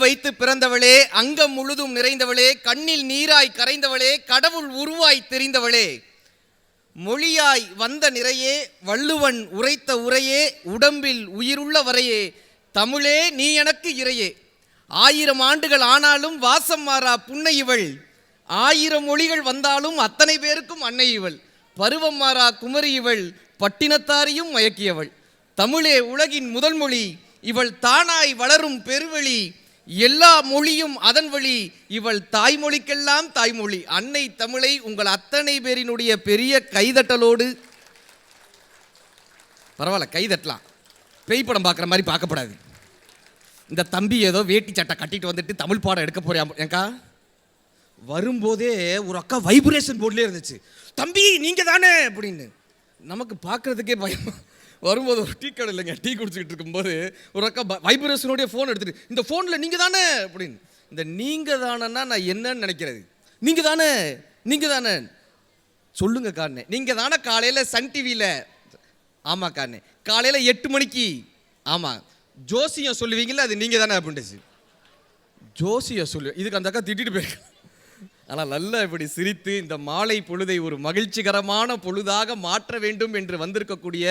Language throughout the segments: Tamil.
வைத்து பிறந்தவளே, அங்கம் முழுதும் நிறைந்தவளே, கண்ணில் நீராய் கரைந்தவளே, கடவுள் உருவாய் தெரிந்தவளே, மொழியாய் வந்த நிறையே, வள்ளுவன் உரைத்த உரையே, உடம்பில் உயிருள்ள வரையே, தமிழே நீ எனக்கு இறையே. 1000 ஆண்டுகள் ஆனாலும் வாசம் மாறா புன்னை இவள், 1000 மொழிகள் வந்தாலும் அத்தனை பேருக்கும் அன்னை இவள், பருவம் மாறா குமரி இவள், பட்டினத்தாரையும் மயக்கியவள். தமிழே உலகின் முதல் மொழி, இவள் தானாய் வளரும் பெருவெளி, எல்லா மொழியும் அதன் வழி, இவள் தாய்மொழிக்கெல்லாம் தாய்மொழி. அன்னை தமிழை உங்கள் அத்தனை பேரினுடைய பெரிய கைதட்டலோடு, பரவாயில்ல கைதட்டலாம், பேய் படம் பார்க்குற மாதிரி பார்க்கப்படாது. இந்த தம்பி ஏதோ வேட்டி சட்டை கட்டிட்டு வந்துட்டு தமிழ் பாடம் எடுக்க போறியா ஏங்கா, வரும்போதே ஒரு அக்கா வைப்ரேஷன் போர்ட்லேயே இருந்துச்சு, தம்பி நீங்கள் தானே அப்படின்னு. நமக்கு பார்க்குறதுக்கே பயம். வரும்போது ஒரு டீ கடை இல்லைங்க, டீ குடிச்சிக்கிட்டு இருக்கும்போது ஒரு அக்கா வைப்ரேஷனோடைய ஃபோன் எடுத்துகிட்டு, இந்த ஃபோனில் நீங்கள் தானே அப்படின்னு. இந்த நீங்கள் தானேன்னா நான் என்னன்னு நினைக்கிறது, நீங்கள் தானே நீங்கள் தானே சொல்லுங்க காரணே, நீங்கள் தானே காலையில் சன் டிவியில், ஆமாம் காரணே காலையில் 8 மணிக்கு, ஆமாம் ஜோசியம் சொல்லுவீங்களா, அது நீங்கள் தானே அப்படின்ட்டுச்சு. ஜோசியம் சொல்லுவேன், இதுக்கு அந்த அக்கா திட்டிட்டு போயிருக்கேன். ஆனால் நல்லா இப்படி சிரித்து இந்த மாலை பொழுதை ஒரு மகிழ்ச்சிகரமான பொழுதாக மாற்ற வேண்டும் என்று வந்திருக்கக்கூடிய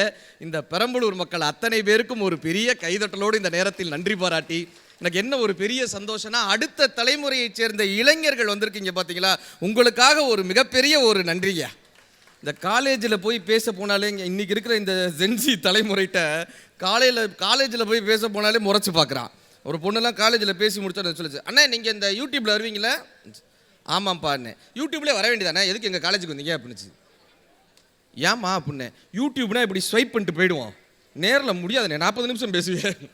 இந்த பெரம்பலூர் மக்கள் அத்தனை பேருக்கும் ஒரு பெரிய கைதட்டலோடு இந்த நேரத்தில் நன்றி பாராட்டி, எனக்கு என்ன ஒரு பெரிய சந்தோஷம்னா, அடுத்த தலைமுறையைச் சேர்ந்த இளைஞர்கள் வந்திருக்கீங்க பார்த்தீங்களா, உங்களுக்காக ஒரு மிகப்பெரிய ஒரு நன்றியா. இந்த காலேஜில் போய் பேச போனாலே, இன்றைக்கி இருக்கிற இந்த ஜென்சி தலைமுறைகிட்ட காலேஜில் போய் பேச போனாலே முறைச்சி பார்க்குறான். ஒரு பொண்ணெல்லாம் காலேஜில் பேசி முடிச்சோன்னு சொல்லிச்சு, அண்ணா நீங்கள் இந்த யூடியூப்பில் வருவீங்களா, ஆமாம்ப்பா அண்ணே, யூடியூப்லேயே வர வேண்டியதானே, எதுக்கு எங்கள் காலேஜுக்கு வந்தீங்க அப்படின்னுச்சு. ஏம்மா அப்படின்னே, யூடியூப்னா இப்படி ஸ்வைப் பண்ணிட்டு போயிடுவோம், நேரில் முடியாதுண்ணே, 40 நிமிஷம் பேசுவேன்.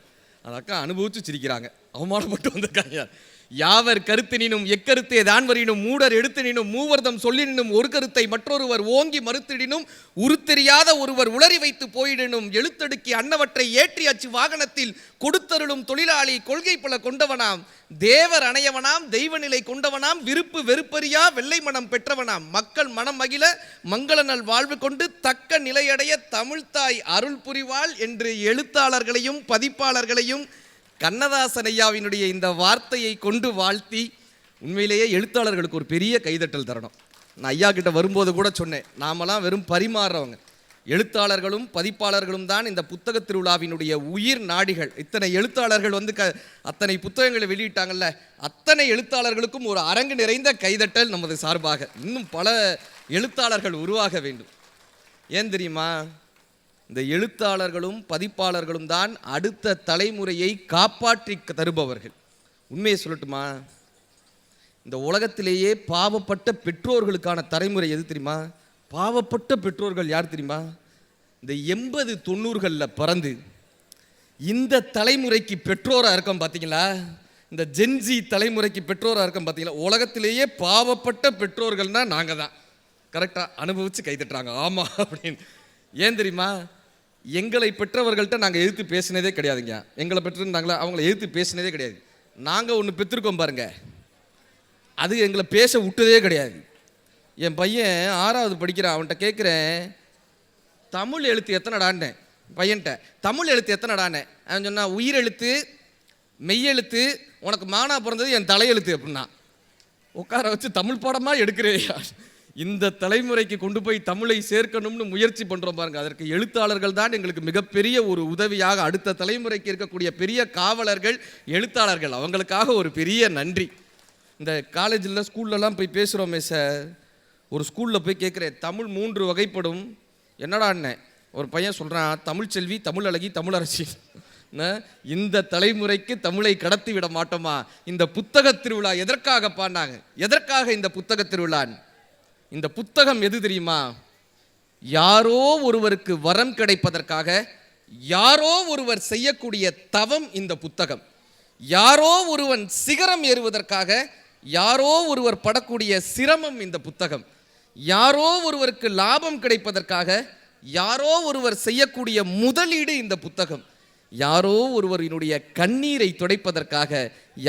அந்த அக்கா அனுபவிச்சு சிரிக்கிறாங்க, அவமானப்பட்டு வந்திருக்காங்க. யாவர் கருத்தினும் எக்கருத்தே தான்வரினும் மூடர் எடுத்தினும் மூவர்தம் சொல்லினும் ஒரு கருத்தை மற்றொருவர் ஓங்கி மறுத்திடினும் உருத்தெரியாத ஒருவர் உளறி வைத்து போயிடனும் எழுத்தடுக்கி அன்னவற்றை ஏற்றி அச்சு வாகனத்தில் கொடுத்தருளும் தொழிலாளி கொள்கை பல கொண்டவனாம் தேவர் அணையவனாம் தெய்வ நிலை கொண்டவனாம் விருப்பு வெறுப்பறியா வெள்ளை மனம் பெற்றவனாம் மக்கள் மனம் மகிழ மங்கள நல் வாழ்வு கொண்டு தக்க நிலையடைய தமிழ்தாய் அருள் புரிவாள் என்று எழுத்தாளர்களையும் பதிப்பாளர்களையும் கண்ணதாசன் ஐயாவினுடைய இந்த வார்த்தையை கொண்டு வாழ்த்தி, உண்மையிலேயே எழுத்தாளர்களுக்கு ஒரு பெரிய கைதட்டல் தரணும். நான் ஐயா கிட்ட வரும்போது கூட சொன்னேன், நாமெல்லாம் வெறும் பரிமாறுறவங்க, எழுத்தாளர்களும் பதிப்பாளர்களும் தான் இந்த புத்தக திருவிழாவினுடைய உயிர் நாடிகள். இத்தனை எழுத்தாளர்கள் வந்து அத்தனை புத்தகங்களை வெளியிட்டாங்கல்ல, அத்தனை எழுத்தாளர்களுக்கும் ஒரு அரங்கு நிறைந்த கைதட்டல் நமது சார்பாக. இன்னும் பல எழுத்தாளர்கள் உருவாக வேண்டும். ஏன் தெரியுமா, இந்த எழுத்தாளர்களும் பதிப்பாளர்களும் தான் அடுத்த தலைமுறையை காப்பாற்றி தருபவர்கள். உண்மையை சொல்லட்டுமா, இந்த உலகத்திலேயே பாவப்பட்ட பெற்றோர்களுக்கான தலைமுறை எது தெரியுமா, பாவப்பட்ட பெற்றோர்கள் யார் தெரியுமா, இந்த 80-90களில் பிறந்து இந்த தலைமுறைக்கு பெற்றோராக இருக்கோம் பார்த்தீங்களா, இந்த ஜென்ஜி தலைமுறைக்கு பெற்றோராக இருக்கோம் பார்த்தீங்களா, உலகத்திலேயே பாவப்பட்ட பெற்றோர்கள்னால் நாங்கள் தான். கரெக்டாக அனுபவித்து கைத்தட்டுறாங்க, ஆமாம் அப்படின்னு. ஏன் தெரியுமா, எங்களை பெற்றவர்கள்ட்ட நாங்கள் எதிர்த்து பேசினதே கிடையாதுங்க. எங்களை பெற்றிருந்தாங்களா, அவங்கள எதிர்த்து பேசினதே கிடையாது. நாங்கள் ஒன்று பெற்றிருக்கோம் பாருங்க, அது எங்களை பேச விட்டதே கிடையாது. என் பையன் 6வது படிக்கிறான், அவன்கிட்ட கேட்குறேன், தமிழ் எழுத்து எத்தனைடான்னேன் பையன்கிட்ட, தமிழ் எழுத்து எத்தனைடானே. அவன் சொன்னான், உயிரெழுத்து மெய்யெழுத்து, உனக்கு மானா பிறந்தது என் தலையெழுத்து அப்படின்னா. உட்கார வச்சு தமிழ் பாடமாக எடுக்கிறேயா. இந்த தலைமுறைக்கு கொண்டு போய் தமிழை சேர்க்கணும்னு முயற்சி பண்ணுறோம் பாருங்க. அதற்கு எழுத்தாளர்கள் தான் எங்களுக்கு மிகப்பெரிய ஒரு உதவியாக, அடுத்த தலைமுறைக்கு இருக்கக்கூடிய பெரிய காவலர்கள் எழுத்தாளர்கள், அவங்களுக்காக ஒரு பெரிய நன்றி. இந்த காலேஜில் ஸ்கூல்லலாம் போய் பேசுகிறோமே சார், ஒரு ஸ்கூலில் போய் கேட்குறேன், தமிழ் 3 வகைப்படும் என்னடான்னே. ஒரு பையன் சொல்கிறான், தமிழ் செல்வி, தமிழ் அழகி, தமிழரசி. இந்த தலைமுறைக்கு தமிழை கடத்தி விட மாட்டோமா. இந்த புத்தக திருவிழா எதற்காக பாடினாங்க, எதற்காக இந்த புத்தக திருவிழா? இந்த புத்தகம் எது தெரியுமா, யாரோ ஒருவருக்கு வரம் கிடைப்பதற்காக, யாரோ ஒருவர் செய்யக்கூடிய தவம் இந்த புத்தகம். யாரோ ஒருவன் சிகரம் ஏறுவதற்காக யாரோ ஒருவர் படக்கூடிய சிரமம் இந்த புத்தகம். யாரோ ஒருவருக்கு லாபம் கிடைப்பதற்காக யாரோ ஒருவர் செய்யக்கூடிய முதலீடு இந்த புத்தகம். யாரோ ஒருவரினுடைய கண்ணீரை துடைப்பதற்காக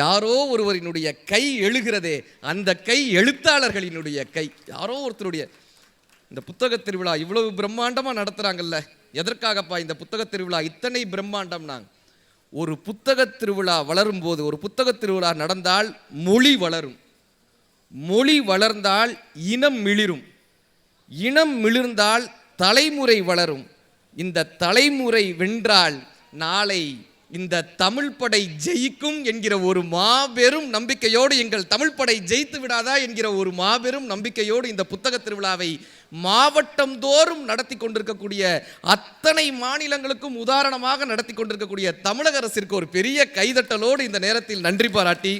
யாரோ ஒருவரினுடைய கை எழுகிறதே, அந்த கை எழுத்தாளர்களினுடைய கை. யாரோ ஒருத்தருடைய இந்த புத்தக திருவிழா இவ்வளவு பிரம்மாண்டமாக நடத்துகிறாங்கல்ல, எதற்காகப்பா இந்த புத்தக திருவிழா இத்தனை பிரம்மாண்டம்னாங்க? ஒரு புத்தக திருவிழா வளரும் போது, ஒரு புத்தக திருவிழா நடந்தால் மொழி வளரும், மொழி வளர்ந்தால் இனம் மிளிரும், இனம் மிளிர்ந்தால் தலைமுறை வளரும், இந்த தலைமுறை வென்றால் நாளை இந்த தமிழ் படை ஜெயிக்கும் என்கிற ஒரு மாபெரும் நம்பிக்கையோடு, எங்கள் தமிழ் படை ஜெயித்து விடாதா என்கிற ஒரு மாபெரும் நம்பிக்கையோடு இந்த புத்தக திருவிழாவை மாவட்டம் தோறும் நடத்தி கொண்டிருக்கக்கூடிய, அத்தனை மாநிலங்களுக்கும் உதாரணமாக நடத்தி கொண்டிருக்கக்கூடிய தமிழக அரசிற்கு ஒரு பெரிய கைதட்டலோடு இந்த நேரத்தில் நன்றி பாராட்டி,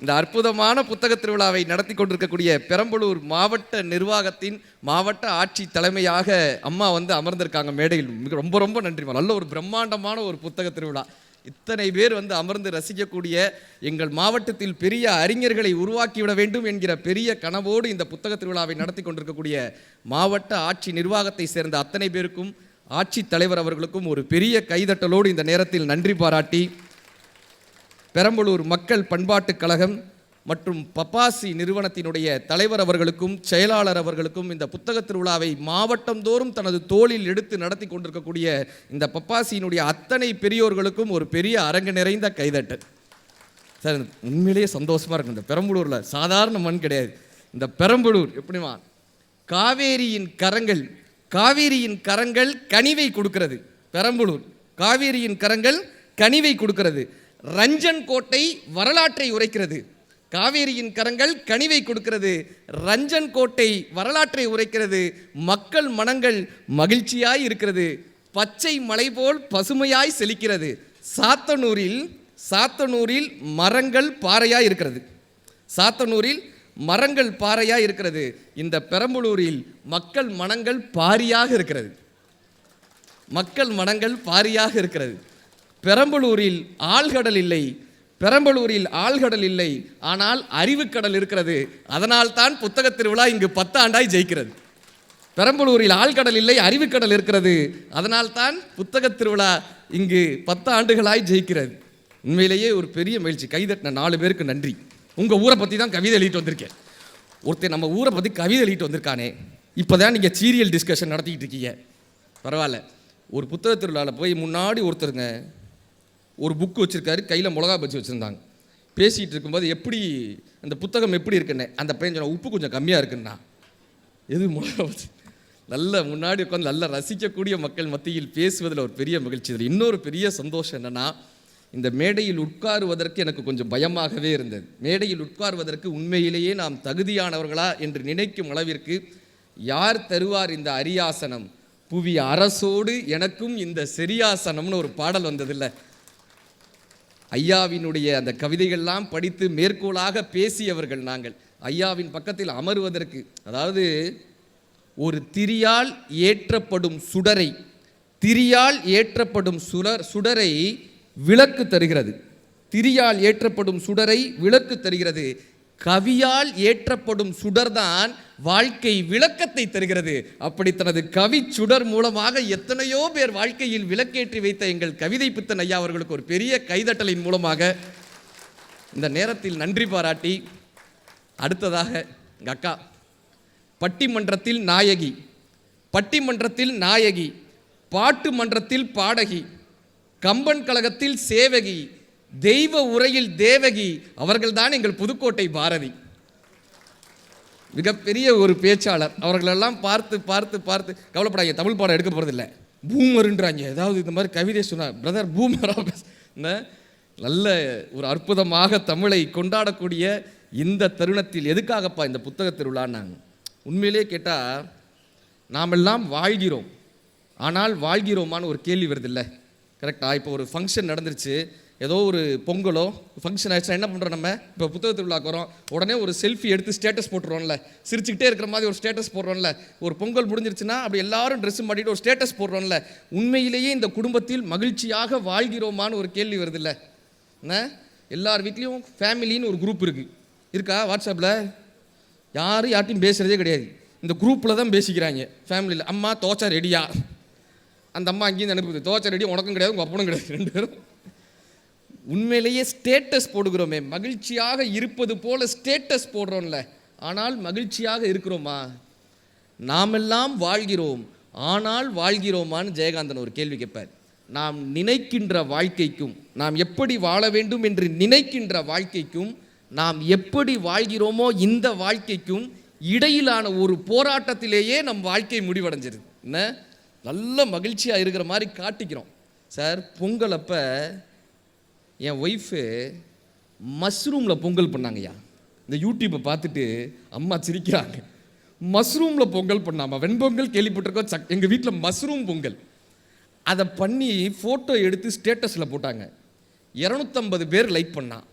இந்த அற்புதமான புத்தக திருவிழாவை நடத்தி கொண்டிருக்கக்கூடிய பெரம்பலூர் மாவட்ட நிர்வாகத்தின் மாவட்ட ஆட்சி தலைமையாக அம்மா அமர்ந்திருக்காங்க மேடையில். ரொம்ப ரொம்ப நன்றி. நல்ல ஒரு பிரம்மாண்டமான ஒரு புத்தக திருவிழா, இத்தனை பேர் அமர்ந்து ரசிக்கக்கூடிய, எங்கள் மாவட்டத்தில் பெரிய அறிஞர்களை உருவாக்கிவிட வேண்டும் என்கிற பெரிய கனவோடு இந்த புத்தக திருவிழாவை நடத்தி கொண்டிருக்கக்கூடிய மாவட்ட ஆட்சி நிர்வாகத்தை சேர்ந்த அத்தனை பேருக்கும், ஆட்சி தலைவர் அவர்களுக்கும் ஒரு பெரிய கைதட்டலோடு இந்த நேரத்தில் நன்றி பாராட்டி, பெரம்பலூர் மக்கள் பண்பாட்டுக் கழகம் மற்றும் பப்பாசி நிறுவனத்தினுடைய தலைவர் அவர்களுக்கும் செயலாளர் அவர்களுக்கும், இந்த புத்தக திருவிழாவை மாவட்டம் தோறும் தனது தோளில் எடுத்து நடத்தி கொண்டிருக்கக்கூடிய இந்த பப்பாசியினுடைய அத்தனை பெரியோர்களுக்கும் ஒரு பெரிய அரங்கு நிறைந்த கைதட்டல். சார், உண்மையிலேயே சந்தோஷமாக இருக்கு. இந்த பெரம்பலூரில் சாதாரண மண் கிடையாது. இந்த பெரம்பலூர் எப்படிமா காவேரியின் கரங்கள், காவேரியின் கரங்கள் கனிவை கொடுக்கிறது. பெரம்பலூர் காவேரியின் கரங்கள் கனிவை கொடுக்கிறது. ரஞ்சன் கோட்டை வரலாற்றை உரைக்கிறது. காவேரியின் கரங்கள் கனிவை கொடுக்கிறது. ரஞ்சன் கோட்டை வரலாற்றை உரைக்கிறது. மக்கள் மனங்கள் மகிழ்ச்சியாய் இருக்கிறது. பச்சை மலை போல் பசுமையாய் செழிக்கிறது. சாத்தனூரில் மரங்கள் பாறையாய் இருக்கிறது. சாத்தனூரில் மரங்கள் பாறையாய் இருக்கிறது. இந்த பெரம்பலூரில் மக்கள் மனங்கள் பாரியாக இருக்கிறது. மக்கள் மனங்கள் பாரியாக இருக்கிறது. பெரம்பலூரில் ஆழ்கடல் இல்லை, பெரம்பலூரில் ஆழ்கடல் இல்லை, ஆனால் அறிவுக்கடல் இருக்கிறது. அதனால் தான் புத்தக திருவிழா இங்கு 10 ஆண்டாய் ஜெயிக்கிறது. பெரம்பலூரில் ஆழ்கடல் இல்லை, அறிவுக்கடல் இருக்கிறது. அதனால் தான் புத்தக திருவிழா இங்கு 10 ஆண்டுகளாய் ஜெயிக்கிறது. உண்மையிலேயே ஒரு பெரிய மகிழ்ச்சி. கைதட்டின 4 பேருக்கு நன்றி. உங்கள் ஊரை பற்றி தான் கவிதை எழுதிட்டு வந்திருக்கேன். ஒருத்தர் நம்ம ஊரை பற்றி கவிதை எழுதிட்டு வந்திருக்கானே, இப்போ தான் நீங்கள் சீரியல் டிஸ்கஷன் நடத்திக்கிட்டு இருக்கீங்க. பரவாயில்ல. ஒரு புத்தக திருவிழாவில் போய் முன்னாடி ஒருத்தருங்க ஒரு புக்கு வச்சுருக்காரு, கையில் மிளகா பஜ்ஜி வச்சுருந்தாங்க. பேசிகிட்டு இருக்கும்போது எப்படி அந்த புத்தகம் எப்படி இருக்குன்னு அந்த பையன் சொன்ன, உப்பு கொஞ்சம் கம்மியாக இருக்குன்னா, எது மிளகா பஜ்ஜி. நல்ல முன்னாடி உட்காந்து நல்லா ரசிக்கக்கூடிய மக்கள் மத்தியில் பேசுவதில் ஒரு பெரிய மகிழ்ச்சி. இதில் இன்னொரு பெரிய சந்தோஷம் என்னென்னா, இந்த மேடையில் உட்காருவதற்கு எனக்கு கொஞ்சம் பயமாகவே இருந்தது. மேடையில் உட்காருவதற்கு உண்மையிலேயே நாம் தகுதியானவர்களா என்று நினைக்கும் அளவிற்கு, யார் தருவார் இந்த அரியாசனம், புவி அரசோடு எனக்கும் இந்த செரியாசனம்னு ஒரு பாடல் வந்ததில்லை. ஐயாவினுடைய அந்த கவிதைகள்லாம் படித்து மேற்கோளாக பேசியவர்கள் நாங்கள். ஐயாவின் பக்கத்தில் அமருவதற்கு, அதாவது ஒரு திரியால் ஏற்றப்படும் சுடரை, திரியால் ஏற்றப்படும் சுடரை விளக்கு தருகிறது. திரியால் ஏற்றப்படும் சுடரை விளக்கு தருகிறது. கவியால் ஏற்றப்படும் சுடர்தான் வாழ்க்கை விளக்கத்தை தருகிறது. அப்படி தனது கவி சுடர் மூலமாக எத்தனையோ பேர் வாழ்க்கையில் விளக்கேற்றி வைத்த எங்கள் கவிதை பித்தன் ஐயா அவர்களுக்கு ஒரு பெரிய கைதட்டலின் மூலமாக இந்த நேரத்தில் நன்றி பாராட்டி, அடுத்ததாக எங்கள் அக்கா பட்டிமன்றத்தில் நாயகி, பட்டிமன்றத்தில் நாயகி, பாட்டு மன்றத்தில் பாடகி, கம்பன் கழகத்தில் சேவகி, தெய்வ உரையில் தேவகி, அவர்கள்தான் எங்கள் புதுக்கோட்டை பாரதி. மிகப்பெரிய ஒரு பேச்சாளர். அவர்களெல்லாம் பார்த்து பார்த்து பார்த்து கவலைப்படாங்க, தமிழ் பாடம் எடுக்க போகிறதில்ல, பூமருன்றாங்க. ஏதாவது இந்த மாதிரி கவிதை சொன்னார், பிரதர் பூமராக நல்ல ஒரு அற்புதமாக தமிழை கொண்டாடக்கூடிய இந்த தருணத்தில் எதுக்காகப்பா இந்த புத்தக திருவிழான்னாங்க. உண்மையிலே கேட்டால் நாமெல்லாம் வாழ்கிறோம், ஆனால் வாழ்கிறோமான்னு ஒரு கேள்வி வருதில்லை. கரெக்டாக? இப்போ ஒரு ஃபங்க்ஷன் நடந்துருச்சு, ஏதோ ஒரு பொங்கலோ ஃபங்க்ஷன் ஆயிடுச்சுன்னா என்ன பண்ணுறோம், நம்ம இப்போ புத்தக திருவிழாக்கு வரோம், உடனே ஒரு செல்ஃபி எடுத்து ஸ்டேட்டஸ் போட்டுருவோம்ல, சிரிச்சுக்கிட்டே இருக்கிற மாதிரி ஒரு ஸ்டேட்டஸ் போடுறோம்ல. ஒரு பொங்கல் முடிஞ்சிருச்சுன்னா அப்படி எல்லாரும் ட்ரெஸ் மாட்டிட்டு ஒரு ஸ்டேட்டஸ் போடுறோம்ல. உண்மையிலேயே இந்த குடும்பத்தில் மகிழ்ச்சியாக வாழ்கிறோமான்னு ஒரு கேள்வி வருதில்லை. எல்லார் வீட்லேயும் ஃபேமிலின்னு ஒரு குரூப் இருக்கா? வாட்ஸ்அப்பில் யாரும் யார்ட்டையும் பேசுகிறதே கிடையாது. இந்த குரூப்பில் தான் பேசிக்கிறாங்க ஃபேமிலியில். அம்மா தோச்சா ரெடியா, அந்த அம்மா அங்கேயும் அனுப்புது, தோச்சா ரெடி, உனக்கும் கிடையாது உங்கள் அப்பனும் கிடையாது, 2 பேரும். உண்மையிலேயே ஸ்டேட்டஸ் போடுகிறோமே, மகிழ்ச்சியாக இருப்பது போல ஸ்டேட்டஸ் போடுறோம்ல, ஆனால் மகிழ்ச்சியாக இருக்கிறோமா? நாமெல்லாம் வாழ்கிறோம், ஆனால் வாழ்கிறோமான்னு ஜெயகாந்தன் ஒரு கேள்வி கேட்பார். நாம் நினைக்கின்ற வாழ்க்கைக்கும், நாம் எப்படி வாழ வேண்டும் என்று நினைக்கின்ற வாழ்க்கைக்கும், நாம் எப்படி வாழ்கிறோமோ இந்த வாழ்க்கைக்கும் இடையிலான ஒரு போராட்டத்திலேயே நம் வாழ்க்கை முடிவடைஞ்சிருது. என்ன நல்ல மகிழ்ச்சியாக இருக்கிற மாதிரி காட்டிக்கிறோம் சார். பொங்கல் அப்போ என் ஒய்ஃபு மஷ்ரூமில் பொங்கல் பண்ணாங்கய்யா. இந்த யூடியூப்பை பார்த்துட்டு அம்மா சிரிக்கிறாங்க. மஷ்ரூமில் பொங்கல் பண்ணாமா? வெண்பொங்கல் கேள்விப்பட்டிருக்கோம், எங்கள் வீட்டில் மஷ்ரூம் பொங்கல். அதை பண்ணி ஃபோட்டோ எடுத்து ஸ்டேட்டஸில் போட்டாங்க. 250 பேர் லைக் பண்ணான்.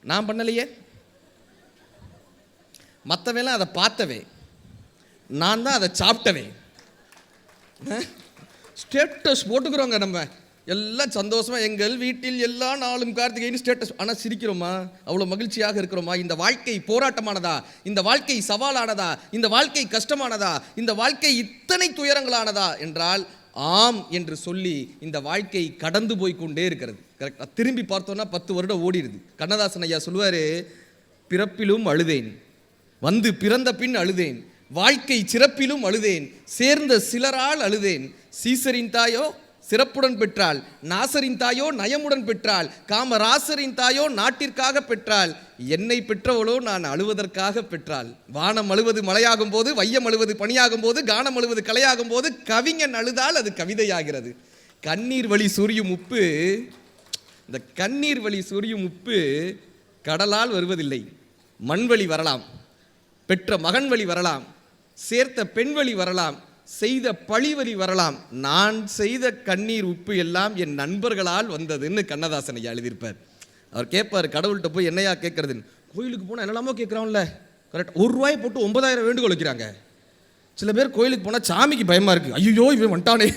நான் பண்ணலையே, மற்றவெல்லாம் அதை பார்த்தவே, நான் தான் அதை சாப்பிட்டவே. ஸ்டேட்டஸ் போட்டுக்கிறோங்க நம்ம எல்லாம் சந்தோஷமாக, எங்கள் வீட்டில் எல்லா நாளும் கார்த்திகைன்னு ஸ்டேட்டஸ். ஆனால் சிரிக்கிறோமா? அவ்வளோ மகிழ்ச்சியாக இருக்கிறோமா? இந்த வாழ்க்கை போராட்டமானதா? இந்த வாழ்க்கை சவாலானதா? இந்த வாழ்க்கை கஷ்டமானதா? இந்த வாழ்க்கை இத்தனை துயரங்களானதா என்றால் ஆம் என்று சொல்லி இந்த வாழ்க்கை கடந்து போய் கொண்டே இருக்கிறது. கரெக்டாக திரும்பி பார்த்தோன்னா 10 வருடம் ஓடிடுது. கண்ணதாசன் ஐயா சொல்லுவார், பிறப்பிலும் அழுதேன், வந்து பிறந்த பின் அழுதேன், வாழ்க்கை சிறப்பிலும் அழுதேன், சேர்ந்த சிலரால் அழுதேன், சீசரின் தாயோ சிறப்புடன் பெற்றாள், நாசரின் தாயோ நயமுடன் பெற்றாள், காமராசரின் தாயோ நாட்டிற்காக பெற்றாள், என்னை பெற்றவளோ நான் அழுவதற்காக பெற்றாள். வானம் அழுவது மழையாகும் போது, வையம் அழுவது பனியாகும் போது, கானம் அழுவது கலையாகும் போது, கவிஞன் அழுதால் அது கவிதையாகிறது. கண்ணீர் வழி சொரியும் உப்பு, இந்த கண்ணீர் வழி சொரியும் உப்பு கடலால் வருவதில்லை. மண்வழி வரலாம், பெற்ற மகன் வழி வரலாம், சேர்த்த பெண் வழி வரலாம், செய்த பழிவரி வரலாம். நான் செய்த கண்ணீர் உப்பு எல்லாம் என் நண்பர்களால் வந்ததுன்னு கண்ணதாசன் ஐயா எழுதியிருப்பார். அவர் கேட்பார், கடவுள்கிட்ட போய் என்னையா கேட்கறதுன்னு. கோயிலுக்கு போனால் என்னெல்லாமோ கேட்குறான்ல, கரெக்ட். 1 ரூபாய் போட்டு 9000 வேண்டுகோள் வைக்கிறாங்க. சில பேர் கோயிலுக்கு போனால் சாமிக்கு பயமாக இருக்குது, ஐயோ இவன் வந்துட்டானே.